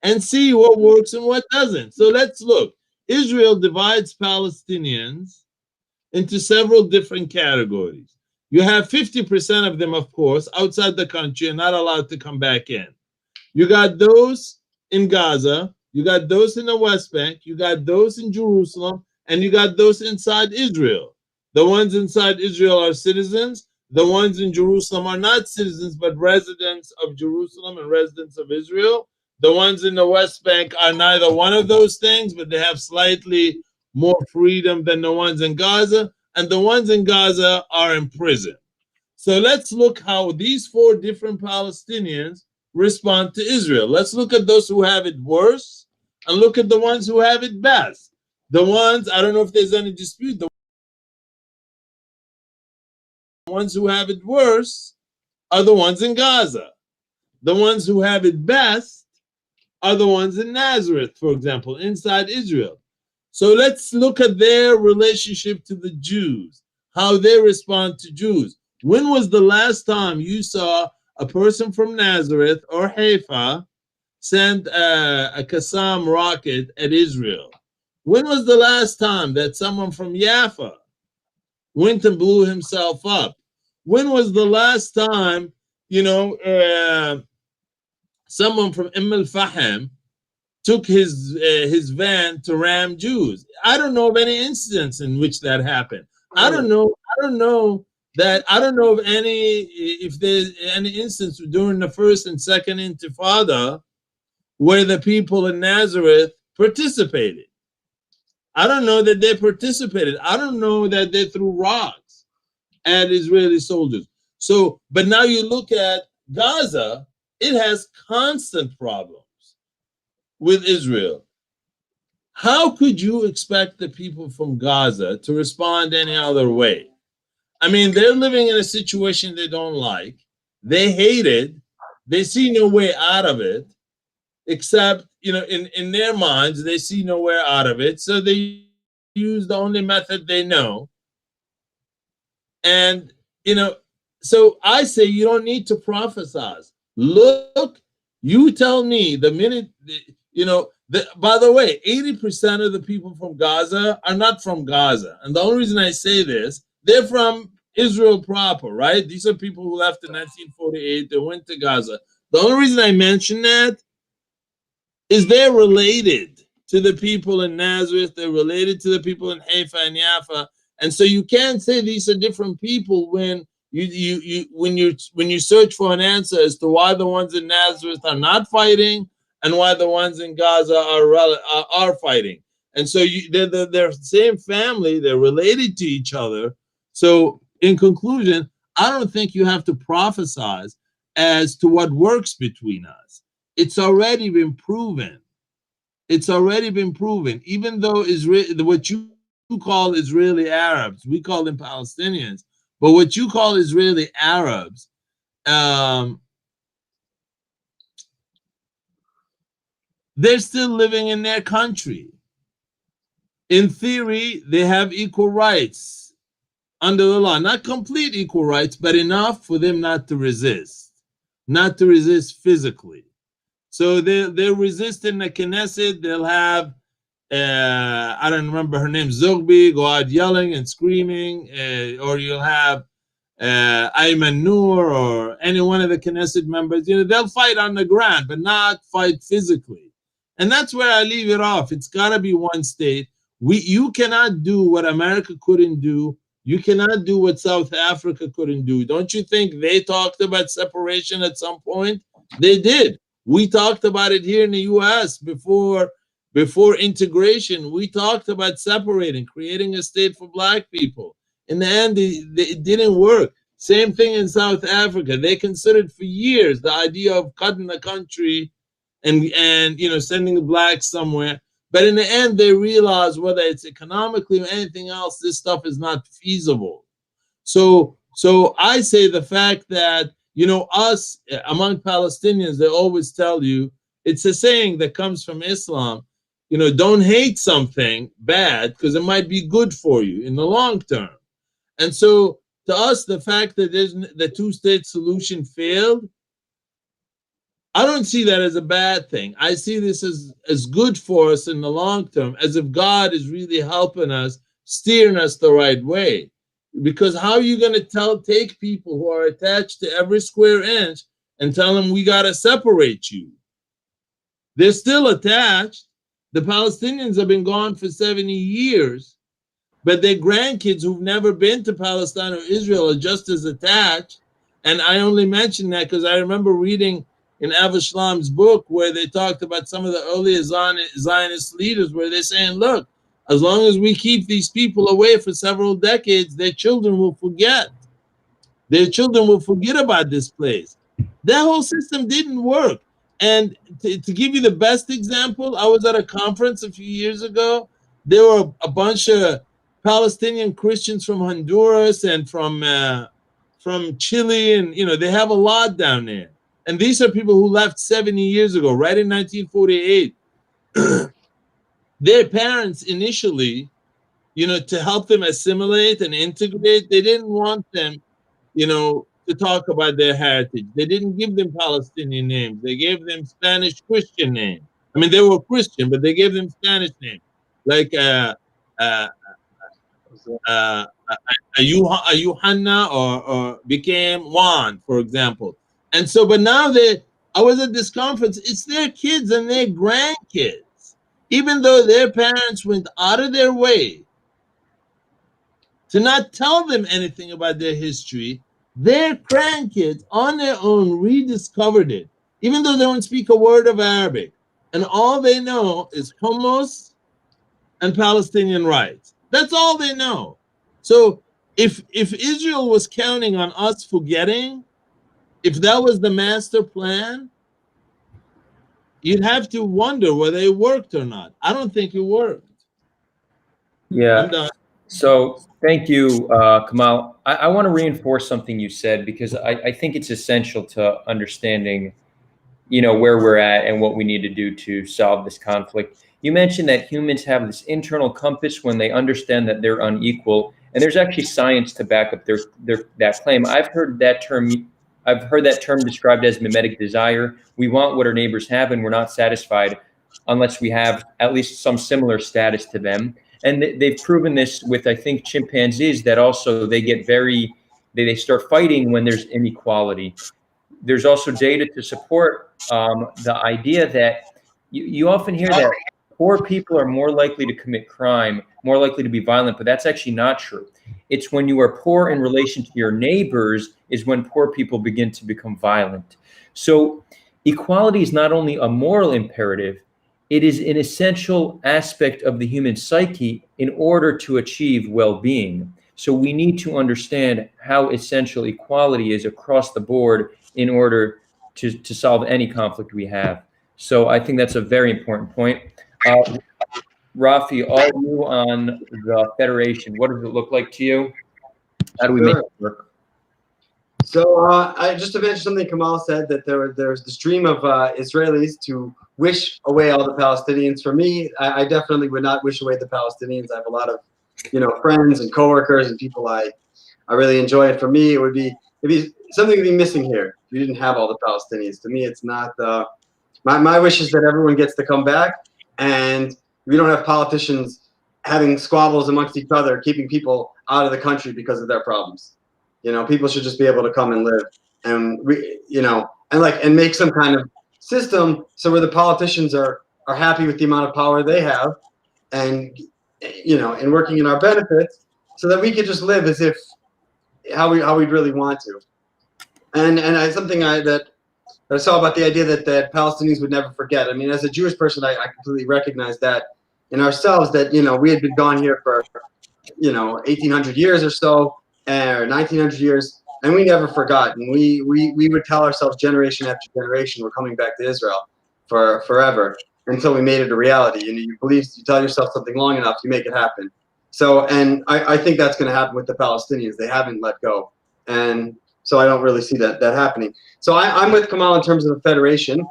and see what works and what doesn't. So let's look. Israel divides Palestinians into several different categories. You have 50% of them, of course, outside the country and not allowed to come back in. You got those in Gaza, you got those in the West Bank, you got those in Jerusalem, and you got those inside Israel. The ones inside Israel are citizens. The ones in Jerusalem are not citizens, but residents of Jerusalem and residents of Israel. The ones in the West Bank are neither one of those things, but they have slightly more freedom than the ones in Gaza. And the ones in Gaza are in prison. So let's look how these four different Palestinians respond to Israel. Let's look at those who have it worse and look at the ones who have it best. The ones, I don't know if there's any dispute, the ones who have it worse are the ones in Gaza. The ones who have it best are the ones in Nazareth, for example, inside Israel. So let's look at their relationship to the Jews, how they respond to Jews. When was the last time you saw a person from Nazareth or Haifa send a Qassam rocket at Israel? When was the last time that someone from Jaffa went and blew himself up? When was the last time, someone from Fahim took his van to ram Jews? I don't know of any incidents in which that happened. I don't know of if there's any instance during the first and second Intifada where the people in Nazareth participated. I don't know that they participated. I don't know that they threw rocks at Israeli soldiers. So, but now you look at Gaza, it has constant problems with Israel. How could you expect the people from Gaza to respond any other way? I mean, they're living in a situation they don't like. They hate it. They see no way out of it, except, in their minds, they see nowhere out of it. So they use the only method they know. And, so I say you don't need to prophesize. Look, you tell me the minute, by the way, 80% of the people from Gaza are not from Gaza. And the only reason I say this, they're from Israel proper, right? These are people who left in 1948. They went to Gaza. The only reason I mention that is they're related to the people in Nazareth. They're related to the people in Haifa and Jaffa. And so you can't say these are different people when you search for an answer as to why the ones in Nazareth are not fighting and why the ones in Gaza are fighting. And so they're the same family. They're related to each other. So in conclusion, I don't think you have to prophesize as to what works between us. It's already been proven. It's already been proven. Even though what you call Israeli Arabs, we call them Palestinians, but what you call Israeli Arabs, they're still living in their country. In theory, they have equal rights under the law. Not complete equal rights, but enough for them not to resist physically. So they'll resist in the Knesset. They'll have, I don't remember her name, Zogby, go out yelling and screaming, or you'll have Ayman Noor or any one of the Knesset members. They'll fight on the ground, but not fight physically. And that's where I leave it off. It's got to be one state. You cannot do what America couldn't do. You cannot do what South Africa couldn't do. Don't you think they talked about separation at some point? They did. We talked about it here in the U.S. before integration. We talked about separating, creating a state for Black people. In the end, it didn't work. Same thing in South Africa. They considered for years the idea of cutting the country and sending the Blacks somewhere. But in the end, they realized whether it's economically or anything else, this stuff is not feasible. So I say the fact that, us among Palestinians, they always tell you, it's a saying that comes from Islam, don't hate something bad because it might be good for you in the long term. And so to us, the fact that the two-state solution failed, I don't see that as a bad thing. I see this as good for us in the long term, as if God is really helping us, steering us the right way. Because how are you going to take people who are attached to every square inch and tell them we got to separate you? They're still attached. The Palestinians have been gone for 70 years, but their grandkids who've never been to Palestine or Israel are just as attached. And I only mention that because I remember reading in Avishlam's book where they talked about some of the earlier Zionist leaders where they're saying, look, as long as we keep these people away for several decades, their children will forget. Their children will forget about this place. That whole system didn't work. And to give you the best example, I was at a conference a few years ago. There were a bunch of Palestinian Christians from Honduras and from Chile, and they have a lot down there. And these are people who left 70 years ago, right in 1948. Their parents initially, to help them assimilate and integrate, they didn't want them, to talk about their heritage. They didn't give them Palestinian names. They gave them Spanish Christian names. I mean, they were Christian, but they gave them Spanish names, like Ayuhanna or became Juan, for example. And so, but now I was at this conference, it's their kids and their grandkids, even though their parents went out of their way to not tell them anything about their history, their grandkids on their own rediscovered it, even though they don't speak a word of Arabic. And all they know is hummus and Palestinian rights. That's all they know. So if Israel was counting on us forgetting, if that was the master plan, you'd have to wonder whether it worked or not. I don't think it worked. Yeah. I'm done. So thank you, Kamal. I want to reinforce something you said because I think it's essential to understanding, where we're at and what we need to do to solve this conflict. You mentioned that humans have this internal compass when they understand that they're unequal, and there's actually science to back up that claim. I've heard that term described as mimetic desire. We want what our neighbors have, and we're not satisfied unless we have at least some similar status to them. And they've proven this with, I think, chimpanzees, that also they start fighting when there's inequality. There's also data to support the idea that you often hear that poor people are more likely to commit crime, more likely to be violent, but that's actually not true. It's when you are poor in relation to your neighbors is when poor people begin to become violent. So equality is not only a moral imperative, it is an essential aspect of the human psyche in order to achieve well-being. So we need to understand how essential equality is across the board in order to solve any conflict we have. So I think that's a very important point. Rafi, all you on the Federation, what does it look like to you? How do we make it work? So I just to mention something Kamal said, that there's this dream of Israelis to wish away all the Palestinians. For me, I definitely would not wish away the Palestinians. I have a lot of friends and coworkers and people I really enjoy. And for me, it'd be something would be missing here if you didn't have all the Palestinians. To me, it's not my wish is that everyone gets to come back, and we don't have politicians having squabbles amongst each other, keeping people out of the country because of their problems. People should just be able to come and live, and and make some kind of system so where the politicians are happy with the amount of power they have, and and working in our benefits, so that we could just live as if how we'd really want to. And something that I saw about the idea that Palestinians would never forget. I mean, as a Jewish person, I completely recognize that in ourselves, that we had been gone here for 1800 years or so, or 1900 years, and we never forgot. And we would tell ourselves generation after generation, we're coming back to Israel for forever, until we made it a reality. And you tell yourself something long enough, you make it happen. So, and I think that's going to happen with the Palestinians. They haven't let go, and so I don't really see that happening. So I'm with Kamal in terms of the Federation,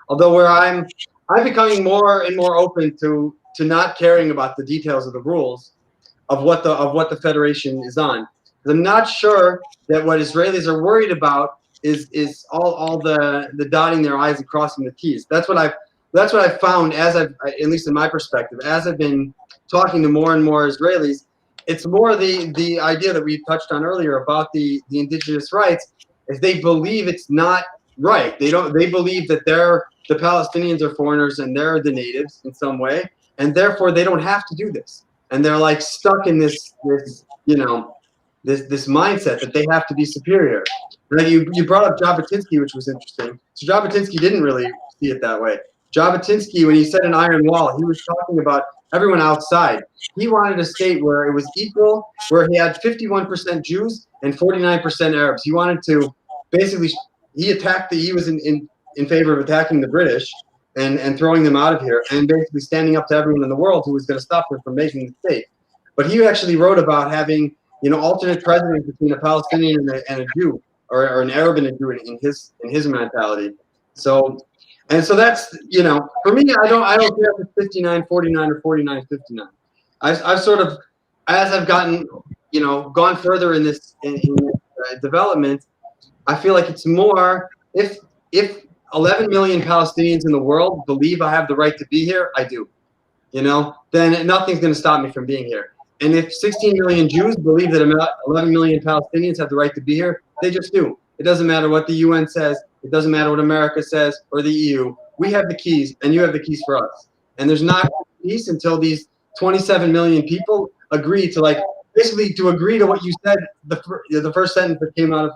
although where I'm becoming more and more open to not caring about the details of the rules of what the Federation is on. Because I'm not sure that what Israelis are worried about is all the dotting their I's and crossing the T's. That's what I've found, at least in my perspective, as I've been talking to more and more Israelis, it's more the idea that we touched on earlier about the indigenous rights, is they believe it's not right. They believe that the Palestinians are foreigners and they're the natives in some way, and therefore they don't have to do this. And they're like stuck in this mindset that they have to be superior. Now you brought up Jabotinsky, which was interesting. So Jabotinsky didn't really see it that way. Jabotinsky, when he said an iron wall, he was talking about everyone outside. He wanted a state where it was equal, where he had 51% Jews and 49% Arabs. He wanted to basically, he was in favor of attacking the British and throwing them out of here, and basically standing up to everyone in the world who was going to stop them from making the state. But he actually wrote about having, alternate presidents between a Palestinian and a Jew, or an Arab and a Jew in his mentality. So that's, for me, I don't care if it's 59-49 or 49-59. I've sort of, as I've gotten, gone further in this development, I feel like it's more, if 11 million Palestinians in the world believe I have the right to be here, I do. Then nothing's going to stop me from being here. And if 16 million Jews believe that 11 million Palestinians have the right to be here, they just do. It doesn't matter what the UN says. It doesn't matter what America says or the EU. We have the keys, and you have the keys for us. And there's not peace until these 27 million people agree to, basically to agree to what you said, the first sentence that came out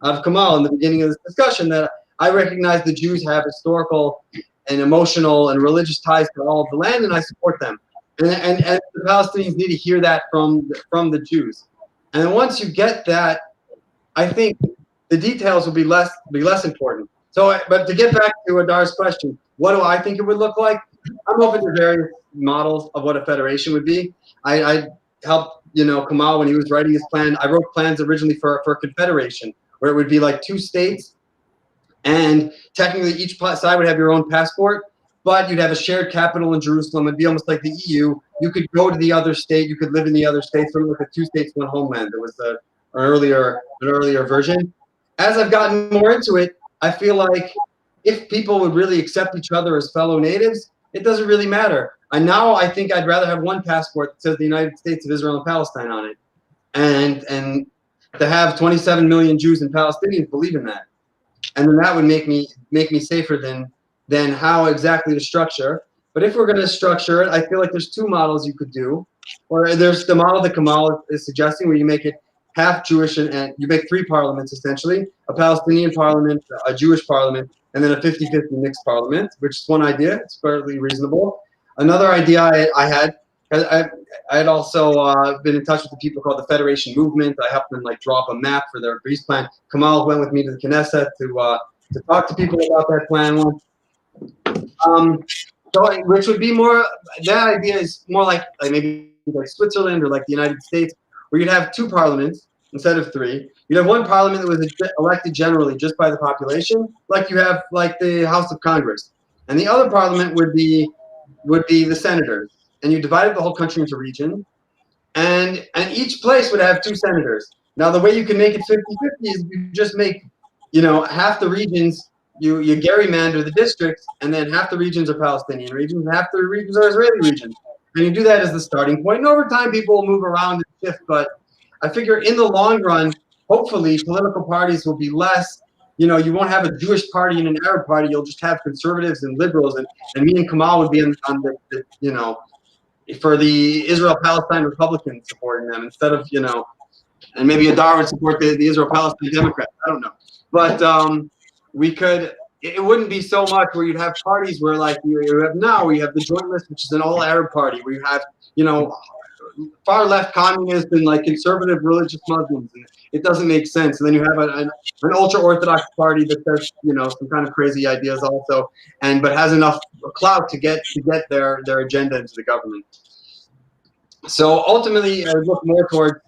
of Kamal in the beginning of this discussion, that I recognize the Jews have historical and emotional and religious ties to all of the land, and I support them. And the Palestinians need to hear that from the Jews. And then once you get that, I think the details will be less important. So, but to get back to Adar's question, what do I think it would look like? I'm open to various models of what a federation would be. I helped, Kamal when he was writing his plan. I wrote plans originally for a confederation, where it would be like 2 states, and technically each side would have your own passport, but you'd have a shared capital in Jerusalem. It'd be almost like the EU. You could go to the other state. You could live in the other state. Sort of like a 2 states, 1 homeland. There was an earlier version. As I've gotten more into it, I feel like if people would really accept each other as fellow natives, it doesn't really matter. And now I think I'd rather have 1 passport that says the United States of Israel and Palestine on it, and to have 27 million Jews and Palestinians believe in that, and then that would make me safer than how exactly to structure. But if we're going to structure it, I feel like there's 2 models you could do. Or there's the model that Kamal is suggesting, where you make it half Jewish and you make 3 parliaments essentially: a Palestinian parliament, a Jewish parliament, and then a 50-50 mixed parliament, which is one idea. It's fairly reasonable. Another idea I had also been in touch with the people called the Federation Movement. I helped them draw up a map for their peace plan. Kamal went with me to the Knesset to talk to people about that plan. So which would be more, that idea is more like maybe like Switzerland or like the United States, where you'd have 2 parliaments instead of 3. You'd have 1 parliament that was elected generally just by the population, like you have like the House of Congress, and the other parliament would be the senators. And you divided the whole country into regions, and each place would have 2 senators. Now the way you can make it 50-50 is you just make, half the regions, you gerrymander the districts, and then half the regions are Palestinian regions, and half the regions are Israeli regions. And you do that as the starting point. And over time, people will move around and shift. But I figure in the long run, hopefully, political parties will be less. You won't have a Jewish party and an Arab party. You'll just have conservatives and liberals. And me and Kamal would be on the for the Israel-Palestine Republicans supporting them instead of, and maybe Adar would support the Israel-Palestine Democrats. I don't know. But we could, it wouldn't be so much where you'd have parties where like you have now, where you have the Joint List, which is an all-Arab party, where you have, far left communists and like conservative religious Muslims. And it doesn't make sense. And then you have an ultra-Orthodox party that says, some kind of crazy ideas also, but has enough clout to get their agenda into the government. So ultimately, I would look more toward,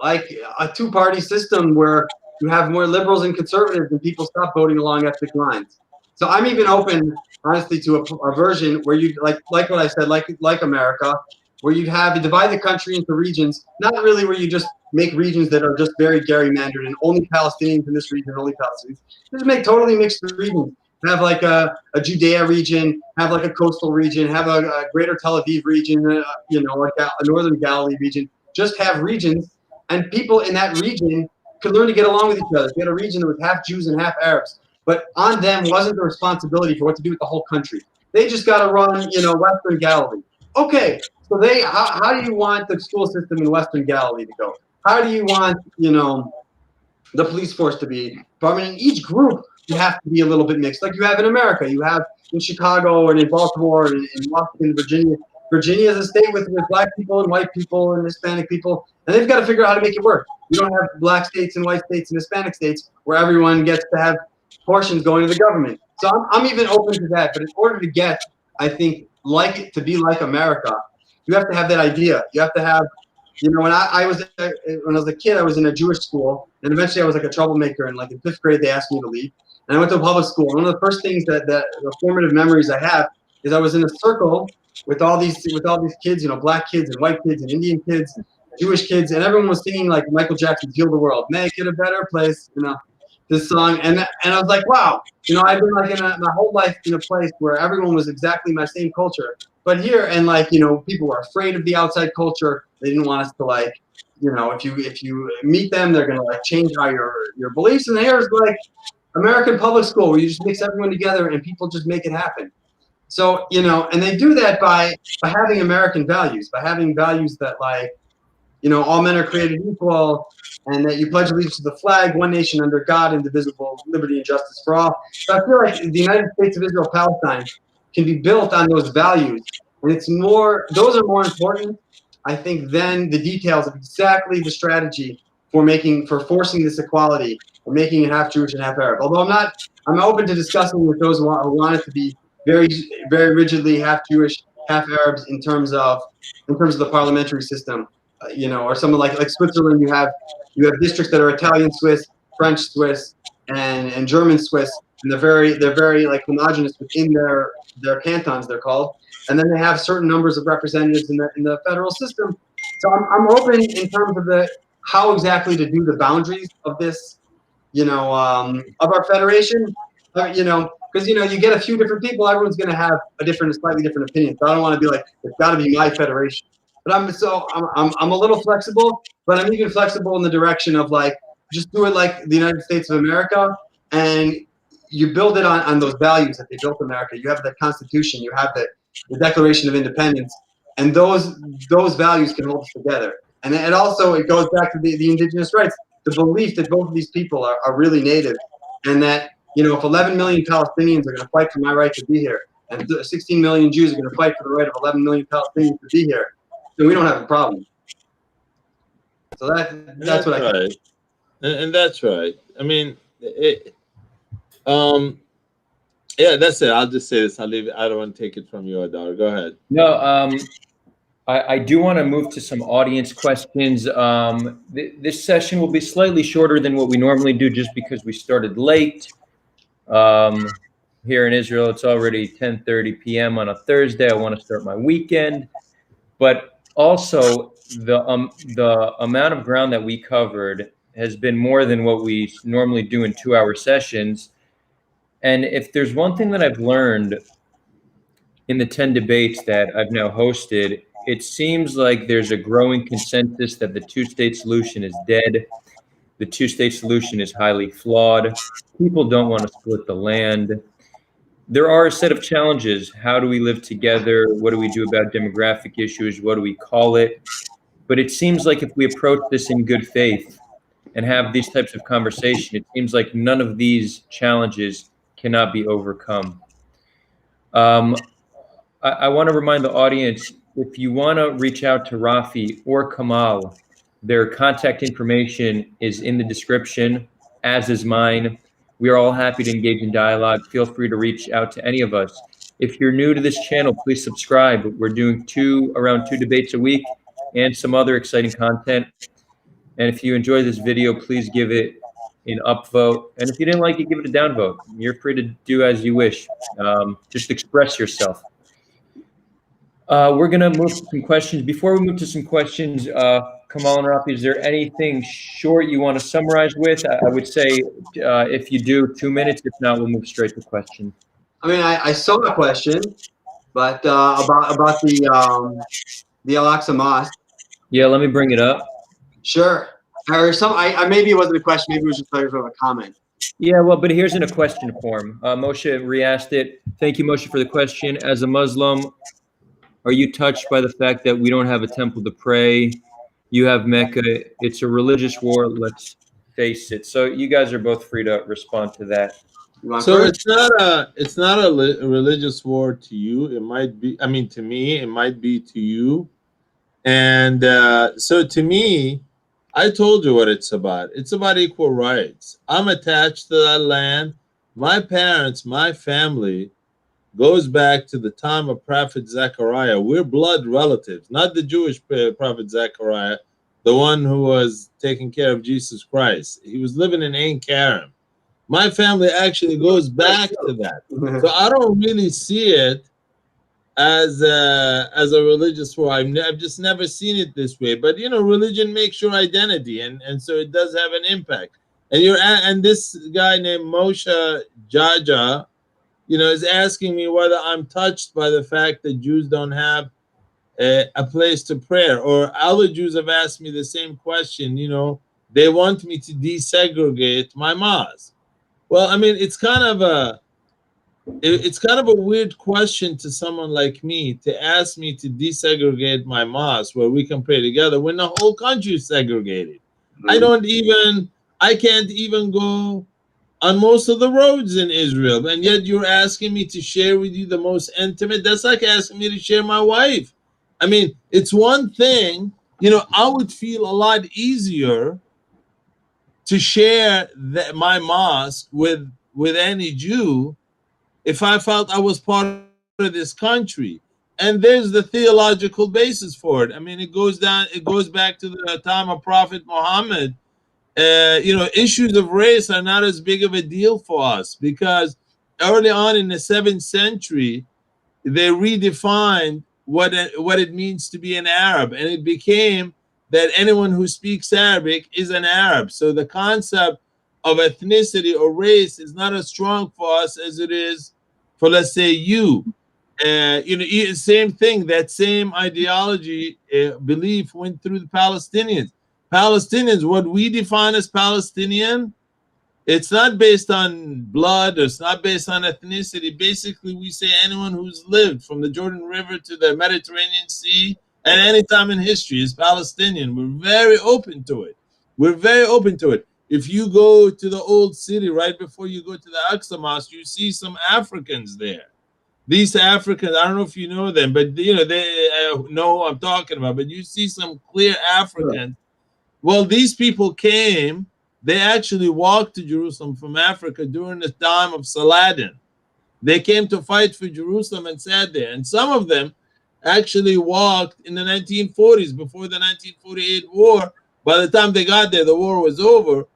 like a 2-party system where you have more liberals and conservatives and people stop voting along ethnic lines. So I'm even open, honestly, to a version where you like what I said, like America, where you divide the country into regions, not really where you just make regions that are just very gerrymandered and only Palestinians in this region, only Palestinians. Just make totally mixed regions. Have like a Judea region, have like a coastal region, have a greater Tel Aviv region, like a northern Galilee region. just have regions, and people in that region could learn to get along with each other. If you had a region that was half Jews and half Arabs, but on them wasn't the responsibility for what to do with the whole country. They just got to run, Western Galilee. Okay, so how do you want the school system in Western Galilee to go? How do you want, the police force to be? But I mean, each group you have to be a little bit mixed, like you have in America. You have in Chicago and in Baltimore and in Washington, Virginia. Virginia is a state with black people and white people and Hispanic people, and they've got to figure out how to make it work. You don't have black states and white states and Hispanic states where everyone gets to have portions going to the government. So I'm even open to that. But in order to get, I think, to be like America, you have to have that idea. You have to have, when I was a kid, I was in a Jewish school, and eventually I was like a troublemaker. And like in 5th grade, they asked me to leave, and I went to a public school. And one of the first things that the formative memories I have is I was in a circle with all these kids, black kids and white kids and Indian kids, Jewish kids, and everyone was singing like Michael Jackson's "Heal the World," make it a better place, this song, and I was like, wow, I've been like in my whole life in a place where everyone was exactly my same culture, but here, and people were afraid of the outside culture. They didn't want us to if you meet them, they're gonna change how your beliefs. And here's American public school where you just mix everyone together and people just make it happen. So and they do that by having American values, by having values that all men are created equal, and that you pledge allegiance to the flag, one nation under God, indivisible, liberty and justice for all. So I feel like the United States of Israel Palestine can be built on those values, and those are more important, I think, than the details of exactly the strategy for forcing this equality, or making it half Jewish and half Arab. Although I'm open to discussing with those who want it to be very, very rigidly half Jewish, half Arabs in terms of the parliamentary system. Or something like Switzerland, you have districts that are Italian Swiss, French Swiss, and German Swiss, and they're very homogenous within their cantons, they're called, and then they have certain numbers of representatives in the federal system. So I'm open in terms of how exactly to do the boundaries of this, of our federation, because you get a few different people, everyone's going to have a slightly different opinion. So I don't want to be like, it's got to be my federation. But I'm a little flexible, but I'm even flexible in the direction of just do it like the United States of America, and you build it on those values that they built America. You have the Constitution, you have the Declaration of Independence, and those values can hold us together. And it goes back to the indigenous rights, the belief that both of these people are really native, and that if 11 million Palestinians are going to fight for my right to be here, and 16 million Jews are going to fight for the right of 11 million Palestinians to be here, then we don't have a problem. So that's what I think. And that's right. I mean, yeah, that's it. I'll just say this. I'll leave it. I don't want to take it from you, Adar. Go ahead. No, I do want to move to some audience questions. This session will be slightly shorter than what we normally do, just because we started late. Here in Israel, it's already 10:30 p.m. on a Thursday. I want to start my weekend, but also the amount of ground that we covered has been more than what we normally do in 2-hour sessions. And if there's one thing that I've learned in the 10 debates that I've now hosted, it seems like there's a growing consensus that the two-state solution is dead. The two-state solution is highly flawed. People don't want to split the land. There are a set of challenges. How do we live together? What do we do about demographic issues? What do we call it? But it seems like if we approach this in good faith and have these types of conversation, it seems like none of these challenges cannot be overcome. I want to remind the audience, if you want to reach out to Rafi or Kamal, their contact information is in the description, as is mine. We are all happy to engage in dialogue. Feel free to reach out to any of us. If you're new to this channel, please subscribe. We're doing around two debates a week and some other exciting content. And if you enjoy this video, please give it an upvote. And if you didn't like it, give it a downvote. You're free to do as you wish. Just express yourself. We're going to move to some questions. Before we move to some questions, Kamal and Rafi, is there anything short you want to summarize with? I would say if you do, 2 minutes. If not, we'll move straight to questions. I mean, I saw the question, but about the Al-Aqsa Mosque. Yeah, let me bring it up. Sure. Or some. I maybe it wasn't a question. Maybe it was just sort of a comment. Yeah, well, but here's in a question form. Moshe re-asked it. Thank you, Moshe, for the question. As a Muslim, are you touched by the fact that we don't have a temple to pray? You have Mecca. It's a religious war. Let's face it. So you guys are both free to respond to that. You want So first? it's not a religious war to you. It might be. I mean, to me, it might be to you. And so to me, I told you what it's about. It's about equal rights. I'm attached to that land. My parents, my family goes back to the time of Prophet Zechariah. We're blood relatives, not the Jewish Prophet Zechariah, the one who was taking care of Jesus Christ. He was living in Ain Karim. My family actually goes back to that. So I don't really see it as a religious war. I've just never seen it this way. But religion makes your identity, and so it does have an impact. And this guy named Moshe Jaja, is asking me whether I'm touched by the fact that Jews don't have a place to pray. Or other Jews have asked me the same question. They want me to desegregate my mosque. Well, I mean, it's kind of a weird question to someone like me to ask me to desegregate my mosque where we can pray together when the whole country is segregated. I can't even go on most of the roads in Israel, and yet you're asking me to share with you the most intimate. That's like asking me to share my wife. I mean, it's one thing, I would feel a lot easier to share my mosque with any Jew if I felt I was part of this country. And there's the theological basis for it. I mean, it goes back to the time of Prophet Muhammad. Issues of race are not as big of a deal for us because early on in the 7th century, they redefined what it means to be an Arab, and it became that anyone who speaks Arabic is an Arab. So the concept of ethnicity or race is not as strong for us as it is for, let's say, you. Same thing. That same ideology, belief went through the Palestinians. Palestinians, what we define as Palestinian, it's not based on blood, or it's not based on ethnicity. Basically, we say anyone who's lived from the Jordan River to the Mediterranean Sea at any time in history is Palestinian. We're very open to it. If you go to the old city right before you go to the Aqsa Mosque, you see some Africans there. These Africans, I don't know if you know them, but they know who I'm talking about. But you see some clear Africans. Well, these people came. They actually walked to Jerusalem from Africa during the time of Saladin. They came to fight for Jerusalem and sat there. And some of them actually walked in the 1940s before the 1948 war. By the time they got there, the war was over.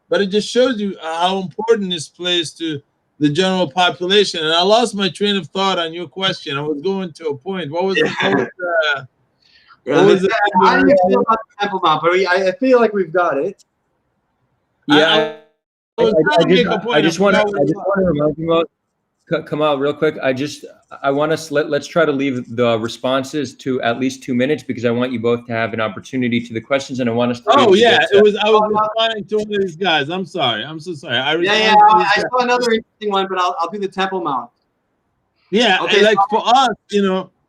But it just shows you how important this plays to the general population. And I lost my train of thought on your question. I was going to a point. What was How do you feel about the Temple Mount? But I feel like we've got it. Yeah, I just want to remind you about Kamal real quick. I want to let's try to leave the responses to at least 2 minutes because I want you both to have an opportunity to the questions, and I want us to. I was responding to one of these guys. I'm sorry. I'm so sorry. I saw another interesting one, but I'll do the Temple Mount. Yeah, okay. Like for us,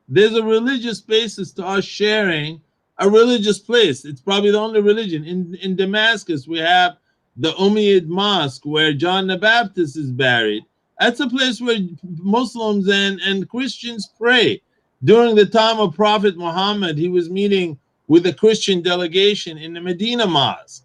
there's a religious basis to us sharing a religious place. It's probably the only religion in Damascus. We have the Umayyad Mosque where John the Baptist is buried. That's a place where Muslims and Christians pray. During the time of Prophet Muhammad, he was meeting with a Christian delegation in the Medina Mosque.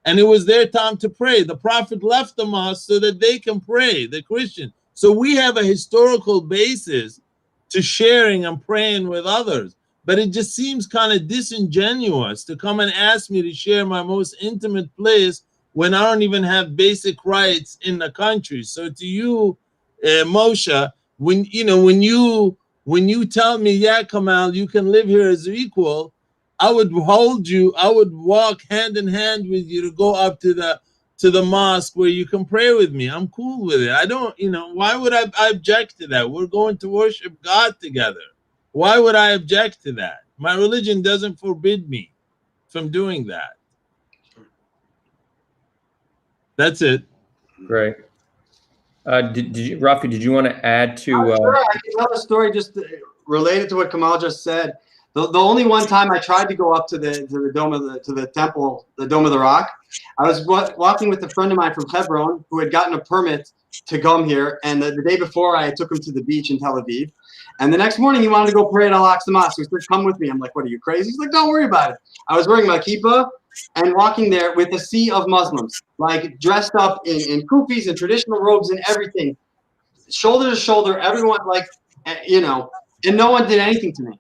And it was their time to pray. The Prophet left the mosque so that they can pray, the Christians. So we have a historical basis to sharing and praying with others. But it just seems kind of disingenuous to come and ask me to share my most intimate place when I don't even have basic rights in the country. So to you, Moshe, when you tell me, yeah, Kamal, you can live here as equal, I would hold you. I would walk hand in hand with you to go up to the mosque where you can pray with me. I'm cool with it. I don't, why would I object to that? We're going to worship God together. Why would I object to that? My religion doesn't forbid me. from doing that. That's it. Great. Did you, Rafi, did you want to add to? Sure, I can tell a story just related to what Kamal just said. The only one time I tried to go up to the dome of the temple, the Dome of the Rock, I was walking with a friend of mine from Hebron who had gotten a permit to come here, and the day before I took him to the beach in Tel Aviv, and the next morning he wanted to go pray at Al-Aqsa Mosque. He said, "Come with me." I'm like, "What, are you crazy?" He's like, "Don't worry about it." I was wearing my kippah and walking there with a sea of Muslims, like dressed up in kufis and traditional robes and everything, shoulder to shoulder, everyone, like, you know, and no one did anything to me.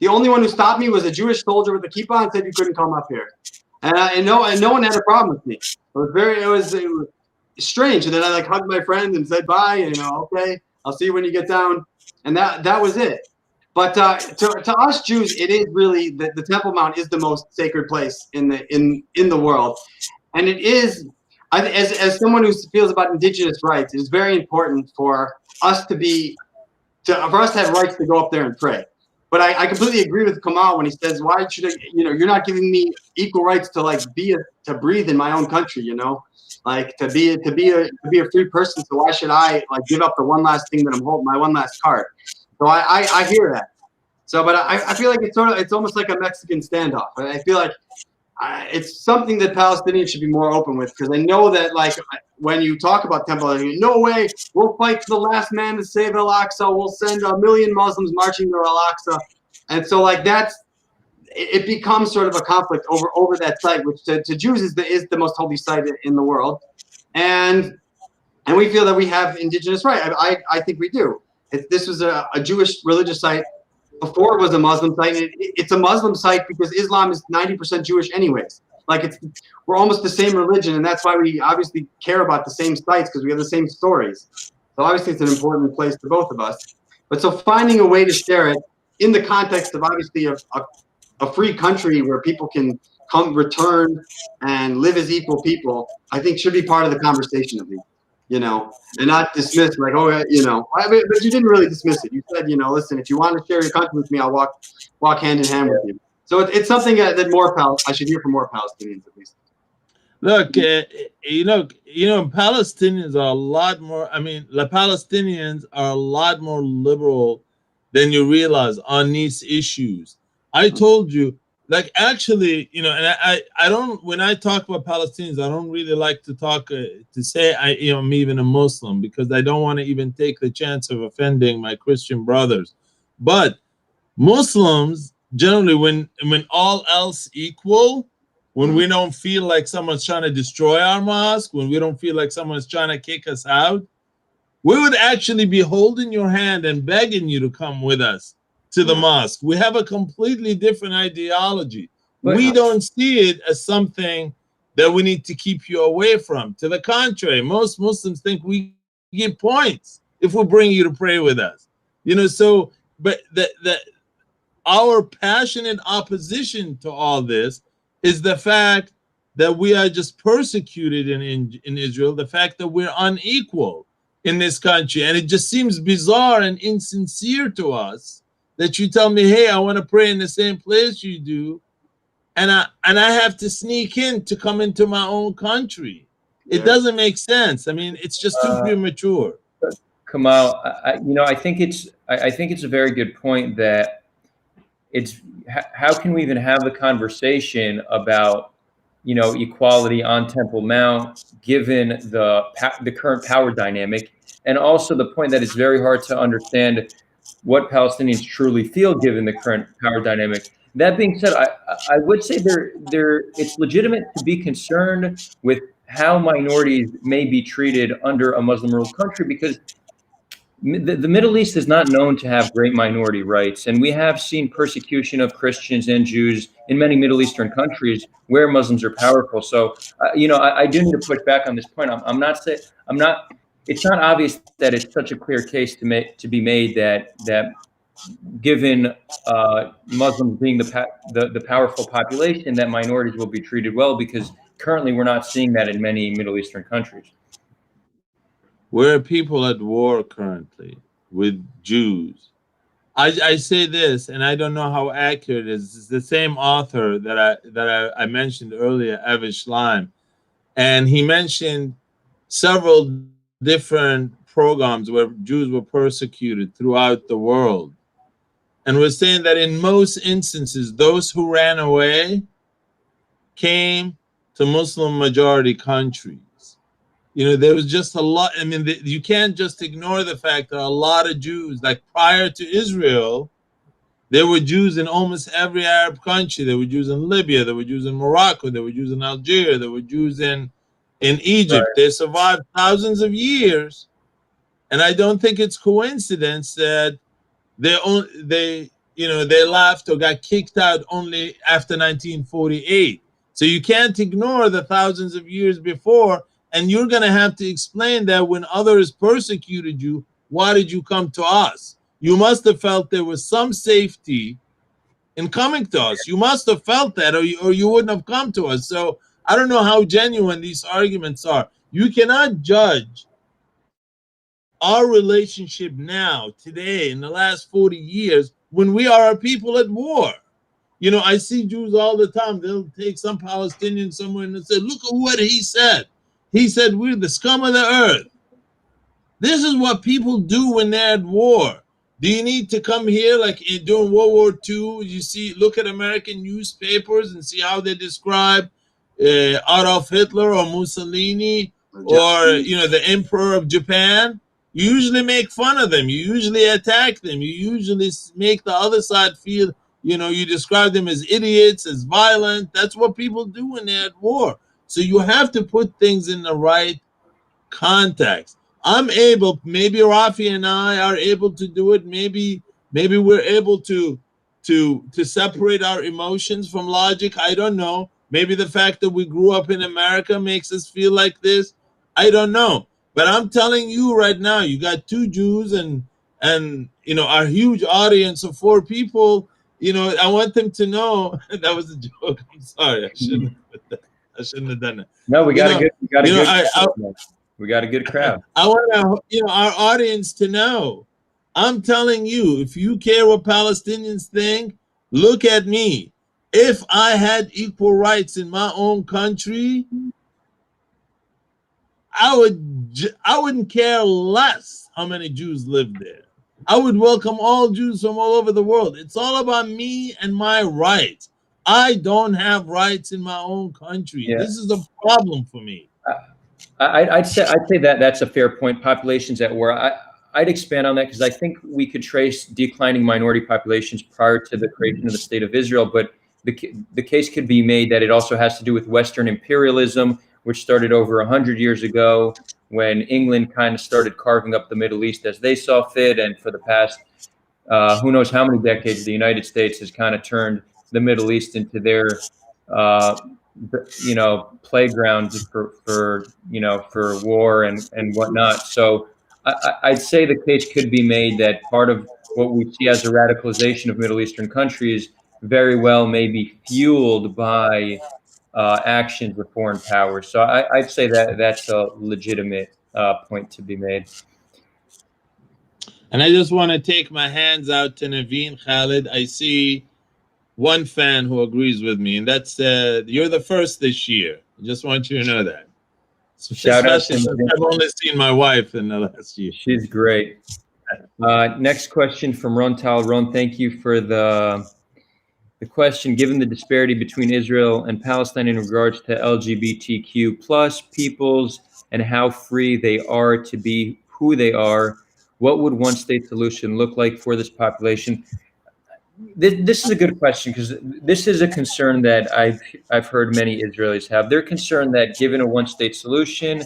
The only one who stopped me was a Jewish soldier with a kippah and said you couldn't come up here, and no one had a problem with me. It was strange. And then I like hugged my friend and said bye. And, okay, I'll see you when you get down, and that was it. But to us Jews, it is really the Temple Mount is the most sacred place in the world, and it is. As someone who feels about indigenous rights, it is very important for us to have rights to go up there and pray. But I completely agree with Kamal when he says, "Why should I? You're not giving me equal rights to like to breathe in my own country. Like to be a free person. So why should I like give up the one last thing that I'm holding, my one last card?" So I hear that. So, but I feel like it's almost like a Mexican standoff. I feel like it's something that Palestinians should be more open with, because I know that like when you talk about temple, no way, we'll fight to the last man to save Al-Aqsa. We'll send 1 million Muslims marching to Al-Aqsa, and so like it becomes sort of a conflict over that site, which to Jews is the most holy site in the world, and we feel that we have indigenous right. I think we do. This was a Jewish religious site before it was a Muslim site. It's a Muslim site because Islam is 90% Jewish anyways. Like we're almost the same religion, and that's why we obviously care about the same sites, because we have the same stories. So obviously it's an important place to both of us. But so finding a way to share it in the context of obviously a free country where people can come, return, and live as equal people, I think should be part of the conversation at least. And not dismiss like, oh, but you didn't really dismiss it. You said, listen, if you want to share your country with me, I'll walk hand in hand with you. So it's something that I should hear from more Palestinians at least. Look, Palestinians are a lot more. I mean, the Palestinians are a lot more liberal than you realize on these issues. I told you. Like actually, and I don't, when I talk about Palestinians, I don't really like to talk to say I'm even a Muslim, because I don't want to even take the chance of offending my Christian brothers. But Muslims generally, when all else equal, when we don't feel like someone's trying to destroy our mosque, when we don't feel like someone's trying to kick us out, we would actually be holding your hand and begging you to come with us to the mosque. We have a completely different ideology. We don't see it as something that we need to keep you away from. To the contrary, most Muslims think we get points if we bring you to pray with us. So, but our passionate opposition to all this is the fact that we are just persecuted in Israel, the fact that we're unequal in this country. And it just seems bizarre and insincere to us that you tell me, hey, I want to pray in the same place you do, and I have to sneak in to come into my own country. It doesn't make sense. I mean, it's just too premature. Kamal, I think it's a very good point that it's how can we even have the conversation about equality on Temple Mount given the current power dynamic, and also the point that it's very hard to understand what Palestinians truly feel given the current power dynamic. That being said, I would say it's legitimate to be concerned with how minorities may be treated under a Muslim-ruled country, because the Middle East is not known to have great minority rights, and we have seen persecution of Christians and Jews in many Middle Eastern countries where Muslims are powerful. So, I do need to push back on this point. It's not obvious that it's such a clear case to be made that given Muslims being the powerful population, that minorities will be treated well, because currently we're not seeing that in many Middle Eastern countries. We're people at war currently with Jews, I say this, and I don't know how accurate it is. It's the same author that I mentioned earlier, Avish Lime, and he mentioned several different programs where Jews were persecuted throughout the world, and we're saying that in most instances, those who ran away came to Muslim majority countries. You know, there was just a lot. I mean, you can't just ignore the fact that a lot of Jews, like prior to Israel, there were Jews in almost every Arab country. There were Jews in Libya. There were Jews in Morocco. There were Jews in Algeria. There were Jews in Egypt. Right. They survived thousands of years, and I don't think it's coincidence that they left or got kicked out only after 1948. So you can't ignore the thousands of years before, and you're going to have to explain that when others persecuted you, why did you come to us? You must have felt there was some safety in coming to us. You must have felt that, or you wouldn't have come to us. So I don't know how genuine these arguments are. You cannot judge our relationship now, today, in the last 40 years, when we are a people at war. You know, I see Jews all the time. They'll take some Palestinian somewhere and they'll say, look at what he said. He said, we're the scum of the earth. This is what people do when they're at war. Do you need to come here like during World War II? You see, look at American newspapers and see how they describe Adolf Hitler or Mussolini or, you know, the Emperor of Japan. You usually make fun of them. You usually attack them. You usually make the other side feel, you know, you describe them as idiots, as violent. That's what people do when they're at war. So you have to put things in the right context. I'm able, maybe Rafi and I are able to do it. Maybe we're able to separate our emotions from logic. I don't know. Maybe the fact that we grew up in America makes us feel like this. I don't know. But I'm telling you right now, you got two Jews and you know, our huge audience of 4 people. You know, I want them to know that was a joke. I'm sorry, I shouldn't have done it. No, we got a good crowd. I want our audience to know. I'm telling you, if you care what Palestinians think, look at me. If I had equal rights in my own country, I wouldn't care less how many Jews live there. I would welcome all Jews from all over the world. It's all about me and my rights. I don't have rights in my own country. Yeah. This is a problem for me. I'd say that's a fair point. Populations at war. I'd expand on that because I think we could trace declining minority populations prior to the creation of the State of Israel. But the case could be made that it also has to do with Western imperialism, which started over 100 years ago when England kind of started carving up the Middle East as they saw fit. And for the past who knows how many decades, the United States has kind of turned the Middle East into their playground for war and whatnot. So I'd say the case could be made that part of what we see as a radicalization of Middle Eastern countries very well may be fueled by actions of foreign powers. So I'd say that that's a legitimate point to be made. And I just want to take my hands out to Naveen Khalid. I see one fan who agrees with me, and that's you're the first this year. I just want you to know that. Shout out to I've only seen my wife in the last year. She's great. Next question from Rontal. Ron, thank you for the question. Given the disparity between Israel and Palestine in regards to LGBTQ plus peoples and how free they are to be who they are, what would one state solution look like for this population? This is a good question because this is a concern that I've heard many Israelis have. They're concerned that given a one-state solution,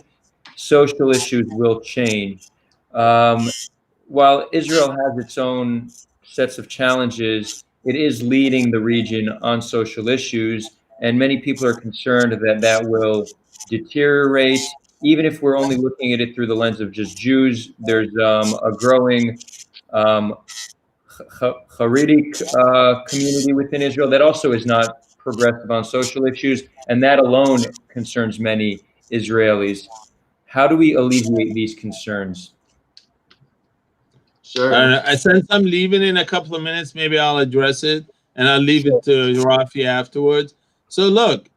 social issues will change. While Israel has its own sets of challenges, it is leading the region on social issues, and many people are concerned that that will deteriorate. Even if we're only looking at it through the lens of just Jews, there's a growing Haredi community within Israel that also is not progressive on social issues, and that alone concerns many Israelis. How do we alleviate these concerns? Sure. Since I'm leaving in a couple of minutes, maybe I'll address it, and I'll leave it to Rafi afterwards. So look,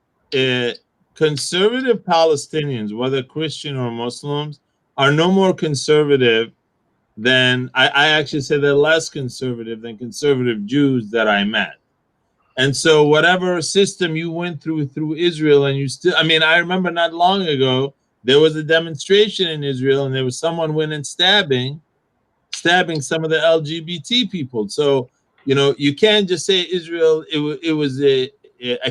conservative Palestinians, whether Christian or Muslims, are no more conservative than I actually say they're less conservative than conservative Jews that I met. And so whatever system you went through Israel, and you still, I mean, I remember not long ago there was a demonstration in Israel, and there was someone went and stabbing some of the LGBT people. So, you know, you can't just say Israel, it was a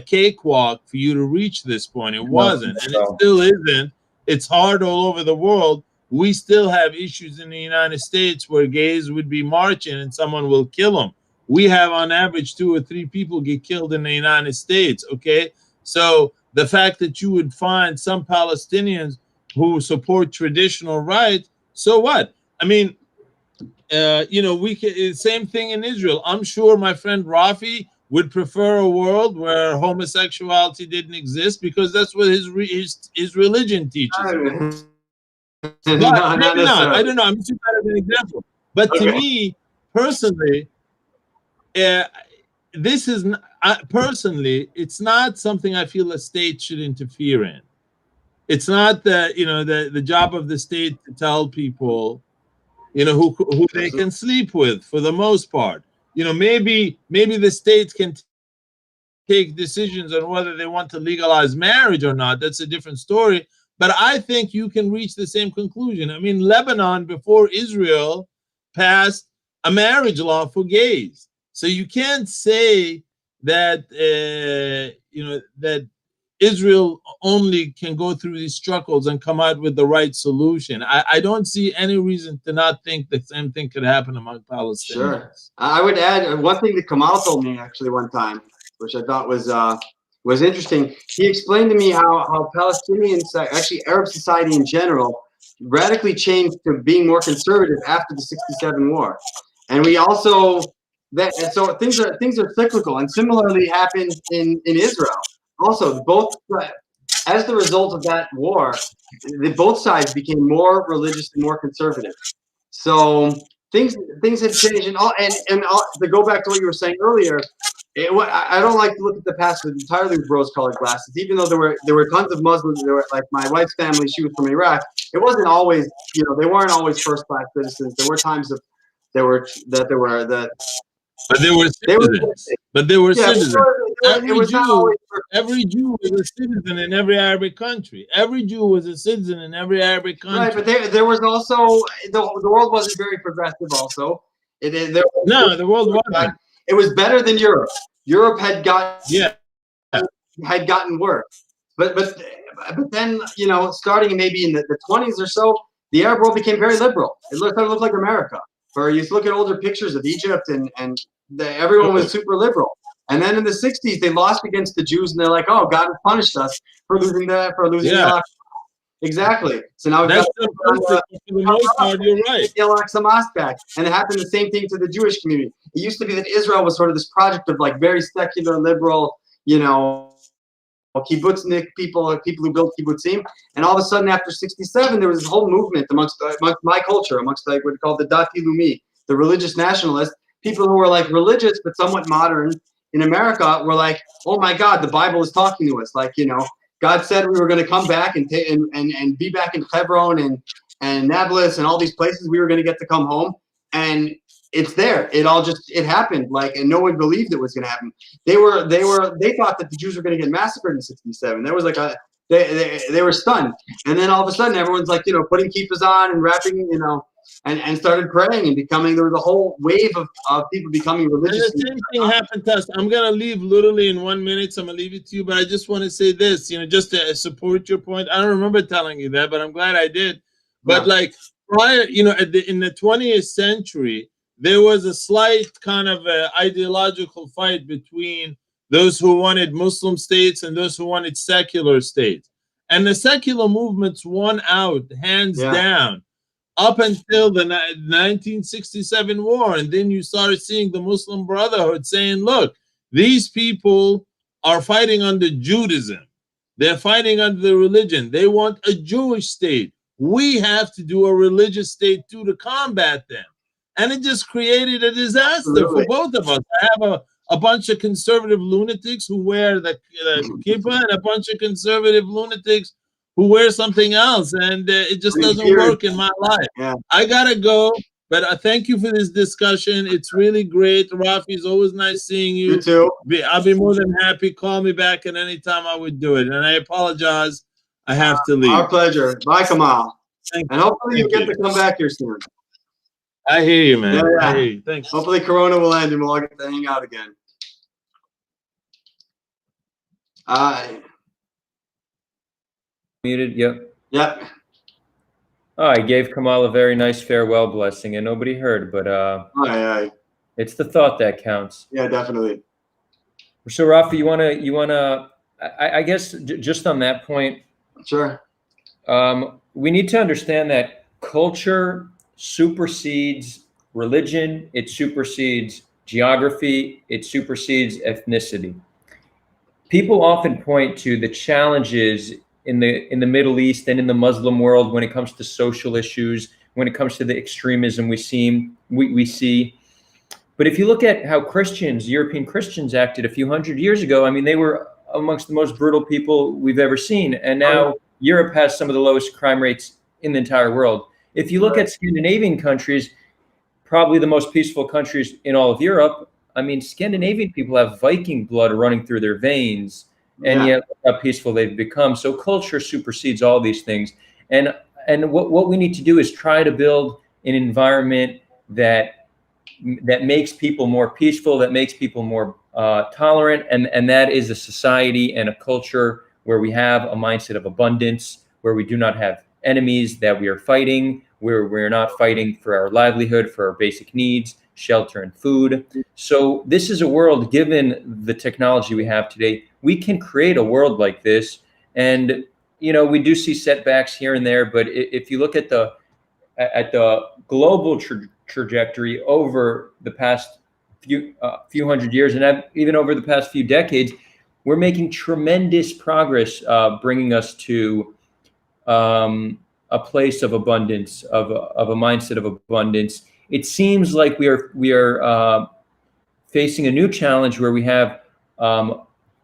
cakewalk for you to reach this point. It wasn't, and it still isn't. It's hard all over the world. We still have issues in the United States where gays would be marching and someone will kill them. We have on average 2 or 3 people get killed in the United States, okay? So the fact that you would find some Palestinians who support traditional rights, so what? I mean, you know, we can, same thing in Israel. I'm sure my friend Rafi would prefer a world where homosexuality didn't exist because that's what his religion teaches him. But maybe not. I don't know. I'm just using that as an example. But to me, personally, this is personally, it's not something I feel a state should interfere in. It's not the, you know, the job of the state to tell people, you know, who they can sleep with for the most part. You know, maybe the states can take decisions on whether they want to legalize marriage or not. That's a different story. But I think you can reach the same conclusion. I mean, Lebanon, before Israel, passed a marriage law for gays. So you can't say that, you know, that Israel only can go through these struggles and come out with the right solution. I don't see any reason to not think the same thing could happen among Palestinians. Sure. I would add one thing that Kamal told me actually one time, which I thought was interesting. He explained to me how Palestinians, actually Arab society in general, radically changed to being more conservative after the '67 war. And we also so things are cyclical, and similarly happened in Israel. Also, both as the result of that war, both sides became more religious and more conservative. So things had changed, and to go back to what you were saying earlier, I don't like to look at the past entirely with rose-colored glasses. Even though there were tons of Muslims, there were, like my wife's family, she was from Iraq. It wasn't always, you know, they weren't always first-class citizens. There were times But they were citizens. Every Jew was a citizen in every Arabic country. Every Jew was a citizen in every Arabic country. Right, but there was also the world wasn't very progressive. Also, the world wasn't. It was better than Europe. Europe had gotten worse. But then, you know, starting maybe in the 20s or so, the Arab world became very liberal. It started to look like America. Or you look at older pictures of Egypt, and everyone was super liberal. And then in the 60s, they lost against the Jews, and they're like, "Oh, God has punished us for losing the Al-Aqsa." Exactly. So now we've got you're right. the Al-Aqsa Mosque back, and it happened the same thing to the Jewish community. It used to be that Israel was sort of this project of like very secular, liberal, you know, kibbutznik people who built kibbutzim, and all of a sudden after '67, there was this whole movement amongst my culture, amongst like what we call the Dati Lumi, the religious nationalists, people who were like religious but somewhat modern in America, were like, oh my God, the Bible is talking to us. Like, you know, God said we were going to come back and be back in Hebron and Nablus and all these places. We were going to get to come home, and it's there. It happened. Like, and no one believed it was going to happen. They thought that the Jews were going to get massacred in '67. There was like they were stunned, and then all of a sudden everyone's like, you know, putting kippahs on and wrapping, you know, and started praying and becoming. There was a whole wave of people becoming religious. And the same thing happened to us. I'm gonna leave literally in 1 minute, so I'm gonna leave it to you. But I just want to say this, you know, just to support your point. I don't remember telling you that, but I'm glad I did. But like prior, you know, in the 20th century, there was a slight kind of ideological fight between those who wanted Muslim states and those who wanted secular states. And the secular movements won out, hands down, up until the 1967 war. And then you started seeing the Muslim Brotherhood saying, look, these people are fighting under Judaism. They're fighting under the religion. They want a Jewish state. We have to do a religious state too to combat them. and it just created a disaster Absolutely. for both of us. I have a bunch of conservative lunatics who wear the kippah, and a bunch of conservative lunatics who wear something else, and it just doesn't work in my life. Yeah. I gotta go, but thank you for this discussion. It's really great. Rafi, it's always nice seeing you. You too. I'll be more than happy. Call me back at any time. I would do it, and I apologize. I have to leave. Our pleasure. Bye, Kamal. Thank And hopefully you Thank get to come back here soon. I hear you, man. Yeah. I hear you. Thanks. Hopefully Corona will end and we'll all get to hang out again. Muted. Yep. Yep. Oh, I gave Kamal a very nice farewell blessing, and nobody heard. But Aye. it's the thought that counts. Yeah, definitely. So, Rafi, you wanna? I guess just on that point, Sure. we need to understand that culture supersedes religion. It supersedes geography. It supersedes ethnicity. People often point to the challenges in the Middle East and in the Muslim world when it comes to social issues, when it comes to the extremism we see. But if you look at how European Christians acted a few hundred years ago, I mean, they were amongst the most brutal people we've ever seen. And now Europe has some of the lowest crime rates in the entire world. If you look at Scandinavian countries, probably the most peaceful countries in all of Europe, I mean, Scandinavian people have Viking blood running through their veins, and yet look how peaceful they've become. So culture supersedes all these things. And what we need to do is try to build an environment that makes people more peaceful, that makes people more tolerant, and that is a society and a culture where we have a mindset of abundance, where we do not have enemies that we are fighting, where we're not fighting for our livelihood, for our basic needs, shelter and food. So this is a world, given the technology we have today, we can create a world like this. And, you know, we do see setbacks here and there, but if you look at the global trajectory over the past few hundred years, and even over the past few decades, we're making tremendous progress, bringing us to a place of abundance, of a mindset of abundance. It seems like we are facing a new challenge where we have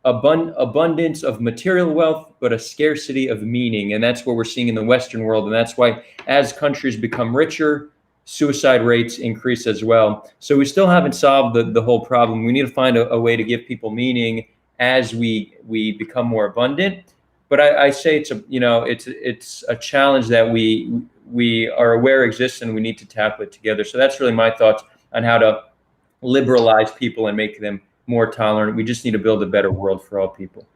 abundance of material wealth, but a scarcity of meaning, and that's what we're seeing in the Western world. And that's why, as countries become richer, suicide rates increase as well. So we still haven't solved the whole problem. We need to find a way to give people meaning as we become more abundant. But I say it's a challenge that we are aware exists, and we need to tackle it together. So that's really my thoughts on how to liberalize people and make them more tolerant. We just need to build a better world for all people.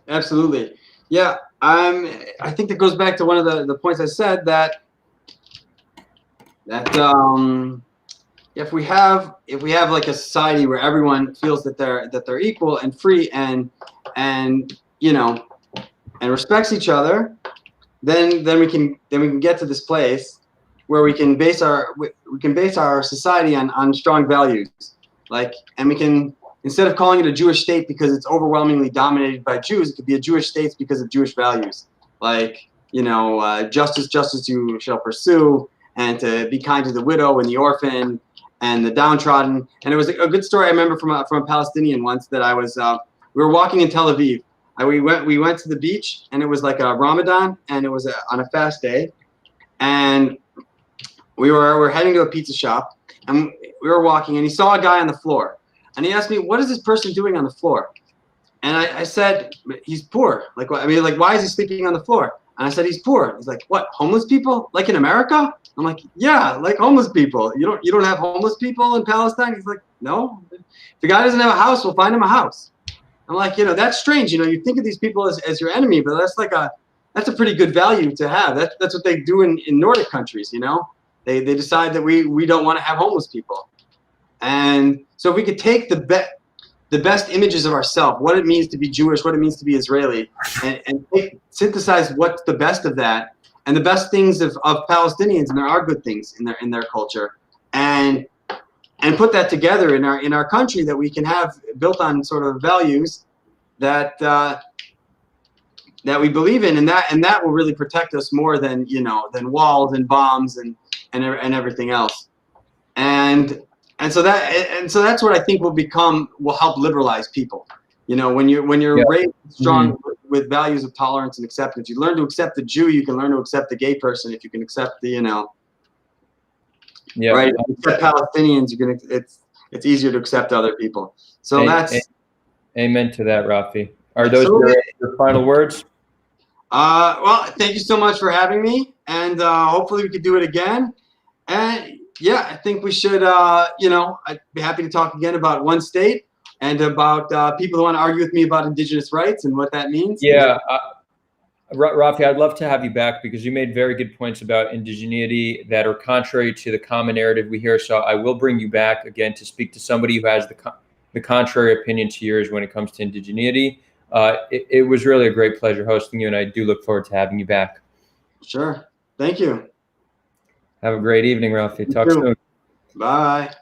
Absolutely. Yeah. I think that goes back to one of the points I said, that if we have like a society where everyone feels that they're equal and free and you know, and respects each other, then we can get to this place where we can base our society on strong values, and we can, instead of calling it a Jewish state because it's overwhelmingly dominated by Jews, it could be a Jewish state because of Jewish values, justice you shall pursue, and to be kind to the widow and the orphan and the downtrodden. And it was a good story I remember from a Palestinian once, that I was we were walking in Tel Aviv. We went to the beach, and it was like a Ramadan, and it was on a fast day, and we were heading to a pizza shop, and we were walking, and he saw a guy on the floor, and he asked me, "What is this person doing on the floor?" And I said, "He's poor. Why is he sleeping on the floor?" And I said, "He's poor." He's like, "What, homeless people? Like in America?" I'm like, "Yeah, like homeless people. You don't have homeless people in Palestine?" He's like, "No. If the guy doesn't have a house, we'll find him a house." I'm like, that's strange. You think of these people as your enemy, but that's a pretty good value to have. That's what they do in Nordic countries. They decide that we don't want to have homeless people. And so if we could take the best images of ourselves, what it means to be Jewish, what it means to be Israeli, and synthesize what's the best of that, and the best things of Palestinians, and there are good things in their culture, and put that together in our country that we can have built on sort of values that we believe in, and that will really protect us more than walls and bombs and and everything else. And so that's what I think will help liberalize people. You know, when you're raised strong with values of tolerance and acceptance, you learn to accept the Jew. You can learn to accept the gay person. If you can accept the, right, if you accept Palestinians, it's easier to accept other people. So amen to that, Rafi. Are those your final words? Well, thank you so much for having me, and hopefully we could do it again. And yeah, I think we should. I'd be happy to talk again about one state and about people who want to argue with me about indigenous rights and what that means. Yeah, Rafi, I'd love to have you back because you made very good points about indigeneity that are contrary to the common narrative we hear. So I will bring you back again to speak to somebody who has the contrary opinion to yours when it comes to indigeneity. It was really a great pleasure hosting you, and I do look forward to having you back. Sure. Thank you. Have a great evening, Rafi. Talk soon. Bye.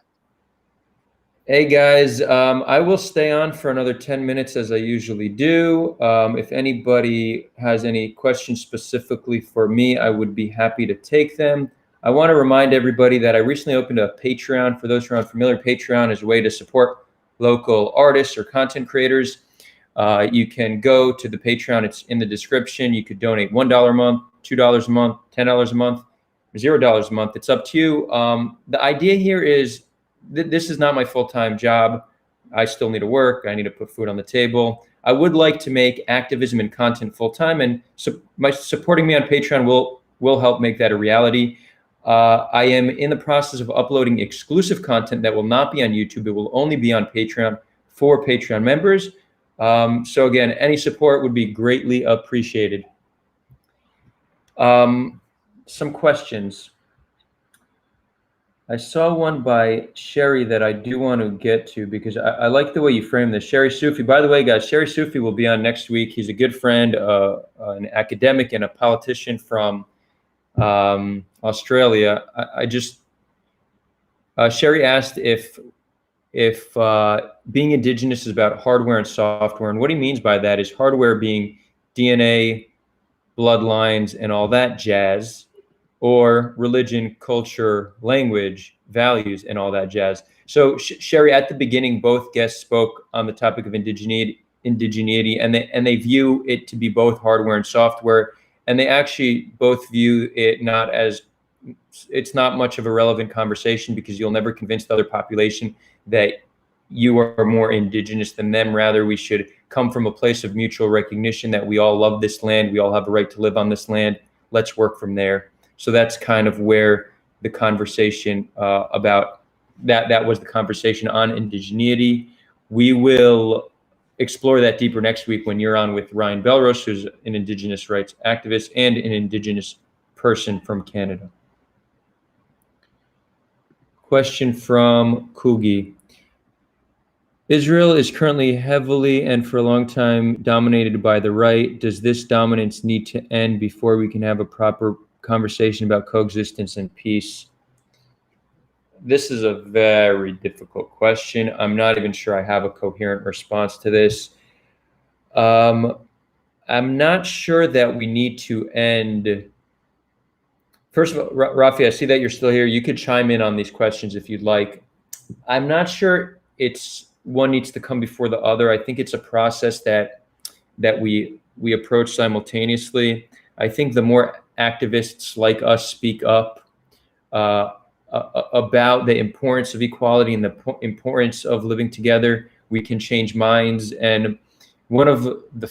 Hey, guys. I will stay on for another 10 minutes as I usually do. If anybody has any questions specifically for me, I would be happy to take them. I want to remind everybody that I recently opened a Patreon. For those who are unfamiliar, Patreon is a way to support local artists or content creators. You can go to the Patreon. It's in the description. You could donate $1 a month, $2 a month, $10 a month, $0 a month. It's up to you. The idea here is this is not my full-time job. I still need to work. I need to put food on the table. I would like to make activism and content full-time, and supporting me on Patreon will help make that a reality. I am in the process of uploading exclusive content that will not be on YouTube. It will only be on Patreon for Patreon members. So again, any support would be greatly appreciated. Some questions. I saw one by Sherry that I do want to get to because I like the way you frame this. Sherry Sufi, by the way, guys, Sherry Sufi will be on next week. He's a good friend, an academic and a politician from Australia. Sherry asked if being indigenous is about hardware and software, and what he means by that is hardware being DNA, bloodlines, and all that jazz, or religion, culture, language, values, and all that jazz. So Sherry, at the beginning, both guests spoke on the topic of indigeneity, and they view it to be both hardware and software, and they actually both view it not as, it's not much of a relevant conversation because you'll never convince the other population that you are more indigenous than them. Rather, we should come from a place of mutual recognition that we all love this land. We all have a right to live on this land. Let's work from there. So that's kind of where the conversation about that was the conversation on indigeneity. We will explore that deeper next week when you're on with Ryan Belrose, who's an indigenous rights activist and an indigenous person from Canada. Question from Kugi. Israel is currently heavily and for a long time dominated by the right. Does this dominance need to end before we can have a proper conversation about coexistence and peace? This is a very difficult question. I'm not even sure I have a coherent response to this. I'm not sure that we need to end. First of all, Rafi, I see that you're still here. You could chime in on these questions if you'd like. I'm not sure it's one needs to come before the other. I think it's a process that we approach simultaneously. I think the more activists like us speak up about the importance of equality and the importance of living together, we can change minds. And one of my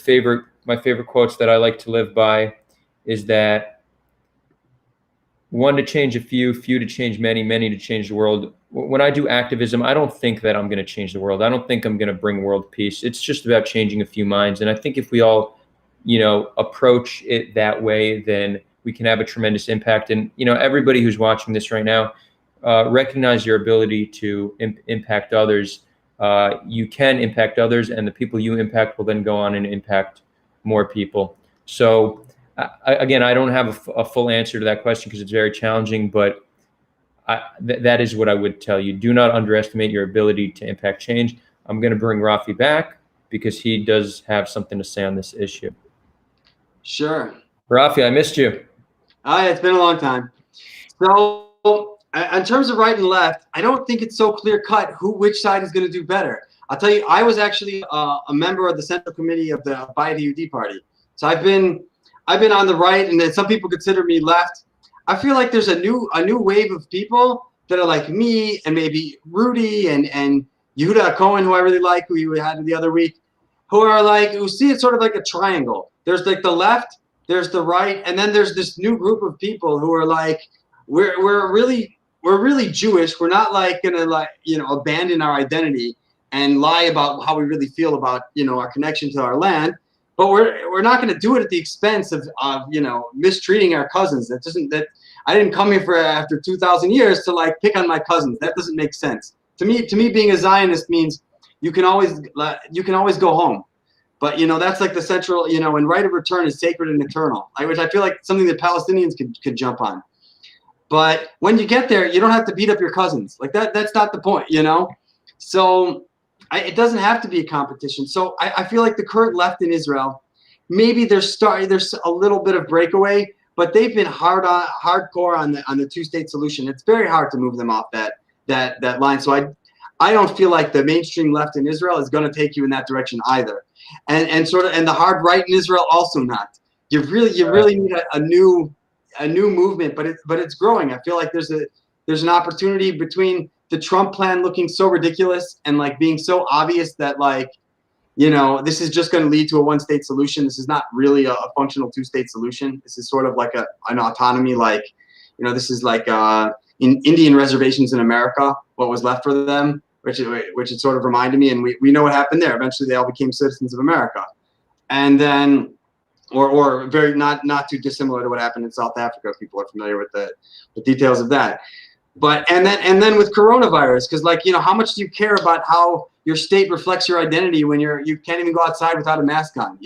favorite quotes that I like to live by is that one to change a few, few to change many, many to change the world. When I do activism, I don't think that I'm going to change the world. I don't think I'm going to bring world peace. It's just about changing a few minds. And I think if we all, approach it that way, then we can have a tremendous impact. And, everybody who's watching this right now, recognize your ability to impact others. You can impact others, and the people you impact will then go on and impact more people. So again, I don't have a full answer to that question because it's very challenging, but that is what I would tell you. Do not underestimate your ability to impact change. I'm going to bring Rafi back because he does have something to say on this issue. Sure. Rafi, I missed you. It's been a long time. So in terms of right and left, I don't think it's so clear cut which side is going to do better. I'll tell you, I was actually a member of the Central Committee of the Bayit Yehudi Party. So I've been on the right, and then some people consider me left. I feel like there's a new wave of people that are like me and maybe Rudy and Yehuda Cohen, who I really like, who you had the other week, who see it sort of like a triangle. There's like the left, there's the right, and then there's this new group of people who are like, we're really Jewish. We're not like gonna abandon our identity and lie about how we really feel about our connection to our land, but we're not going to do it at the expense of mistreating our cousins. I didn't come here after 2,000 years to like pick on my cousins. That doesn't make sense to me. Being a Zionist means you can always go home, but that's like the central and right of return is sacred and eternal, which I feel like something that Palestinians could jump on. But when you get there, you don't have to beat up your cousins. Like that's not the point, So it doesn't have to be a competition. So I feel like the current left in Israel, maybe there's a little bit of breakaway, but they've been hardcore on the two-state solution. It's very hard to move them off that line. So I don't feel like the mainstream left in Israel is going to take you in that direction either. And the hard right in Israel also not. You really need a new movement, but it's growing. I feel like there's an opportunity between the Trump plan looking so ridiculous and like being so obvious that this is just going to lead to a one-state solution. This is not really a functional two-state solution. This is sort of like an autonomy, this is like in Indian reservations in America, what was left for them, which it sort of reminded me. And we know what happened there. Eventually, they all became citizens of America, and then. Or very not too dissimilar to what happened in South Africa. People are familiar with the details of that. But and then with coronavirus, because how much do you care about how your state reflects your identity when you can't even go outside without a mask on?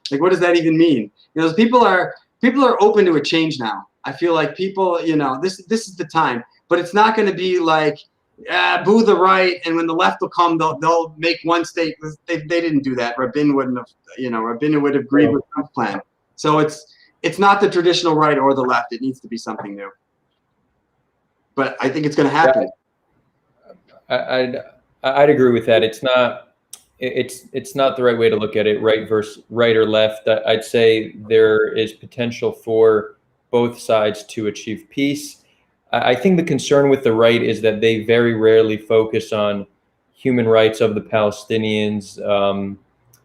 Like what does that even mean? People are open to a change now. I feel like people, this is the time, but it's not going to be like boo the right, and when the left will come, they'll make one state. They didn't do that. Rabin wouldn't have, Rabin would have agreed with Trump's plan. So it's not the traditional right or the left. It needs to be something new. But I think it's going to happen. I'd agree with that. It's not the right way to look at it, right or left. I'd say there is potential for both sides to achieve peace. I think the concern with the right is that they very rarely focus on human rights of the Palestinians,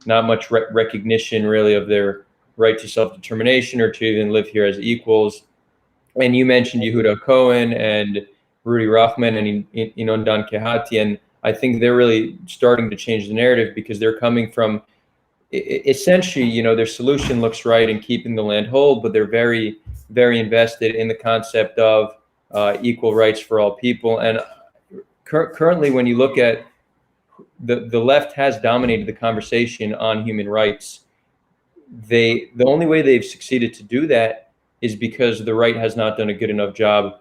not much recognition really of their right to self-determination or to even live here as equals. And you mentioned Yehuda Cohen and Rudy Rahman and Inondan Kehati, and I think they're really starting to change the narrative because they're coming from essentially, their solution looks right in keeping the land whole, but they're very, very invested in the concept of equal rights for all people. And currently, when you look at the left has dominated the conversation on human rights. The only way they've succeeded to do that is because the right has not done a good enough job,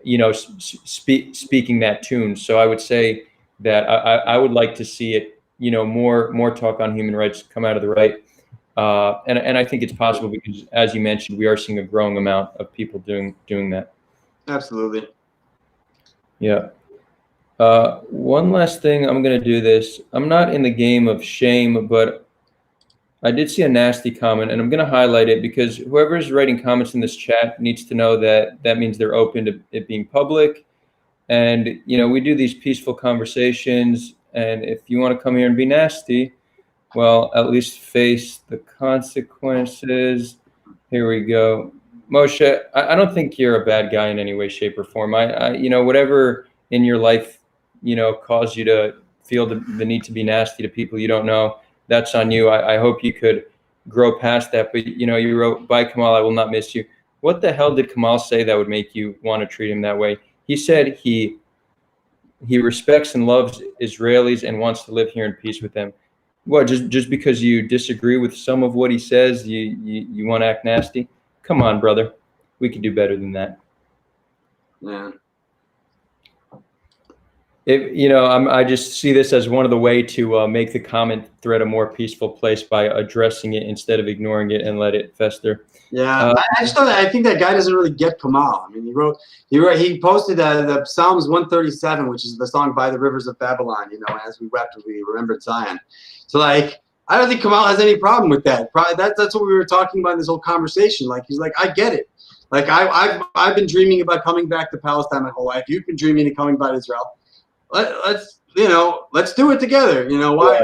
speaking that tune. So I would say that I would like to see it, more talk on human rights come out of the right. And I think it's possible because, as you mentioned, we are seeing a growing amount of people doing that. Absolutely. Yeah. One last thing, I'm going to do this. I'm not in the game of shame, but I did see a nasty comment, and I'm going to highlight it because whoever's writing comments in this chat needs to know that that means they're open to it being public. And, we do these peaceful conversations, and if you want to come here and be nasty, well, at least face the consequences. Here we go. Moshe, I don't think you're a bad guy in any way, shape, or form. I whatever in your life, caused you to feel the need to be nasty to people you don't know, that's on you. I hope you could grow past that. But, you wrote, "Bye, Kamal, I will not miss you." What the hell did Kamal say that would make you want to treat him that way? He said he respects and loves Israelis and wants to live here in peace with them. What, just because you disagree with some of what he says, you want to act nasty? Come on, brother. We could do better than that. Yeah. I just see this as one of the way to make the comment thread a more peaceful place by addressing it instead of ignoring it and let it fester. Yeah, I think that guy doesn't really get Kamal. I mean, he posted the Psalms 137, which is the song "By the Rivers of Babylon." As we wept, we remembered Zion. So like, I don't think Kamal has any problem with that. That's what we were talking about in this whole conversation. Like, he's like, I get it. Like, I've been dreaming about coming back to Palestine my whole life. You've been dreaming of coming back to Israel. Let's do it together. Why?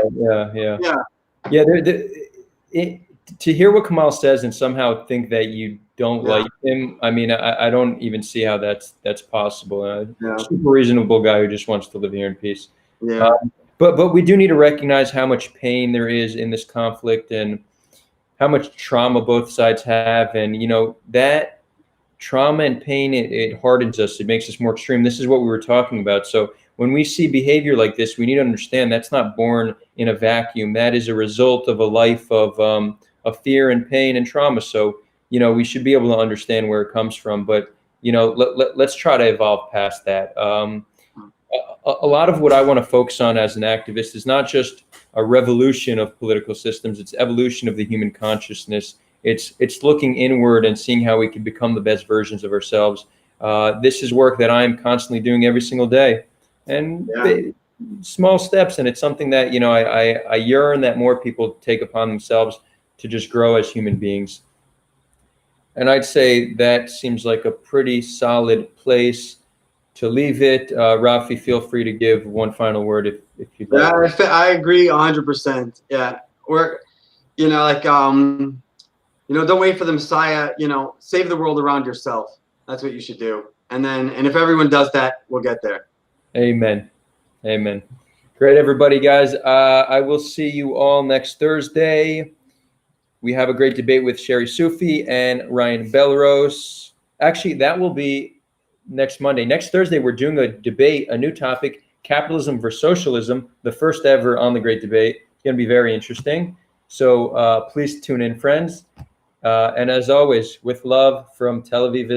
Yeah. To hear what Kamal says and somehow think that you don't like him, I mean, I don't even see how that's possible. Super reasonable guy who just wants to live here in peace. Yeah. But we do need to recognize how much pain there is in this conflict and how much trauma both sides have, and that trauma and pain, it hardens us. It makes us more extreme. This is what we were talking about. So when we see behavior like this, we need to understand that's not born in a vacuum. That is a result of a life of fear and pain and trauma. So, we should be able to understand where it comes from. But, let's try to evolve past that. A lot of what I want to focus on as an activist is not just a revolution of political systems. It's evolution of the human consciousness. It's looking inward and seeing how we can become the best versions of ourselves. This is work that I'm constantly doing every single day. And small steps, and it's something that I yearn that more people take upon themselves to just grow as human beings. And I'd say that seems like a pretty solid place to leave it. Rafi, feel free to give one final word if you'd like. Yeah, I agree 100%. Yeah, or don't wait for the Messiah. Save the world around yourself. That's what you should do. And if everyone does that, we'll get there. Amen. Great, everybody, guys. I will see you all next Thursday. We have a great debate with Sherry Sufi and Ryan Belrose. Actually, that will be next Monday. Next Thursday, we're doing a debate, a new topic, capitalism versus socialism, the first ever on the Great Debate. It's going to be very interesting. So please tune in, friends. And as always, with love from Tel Aviv,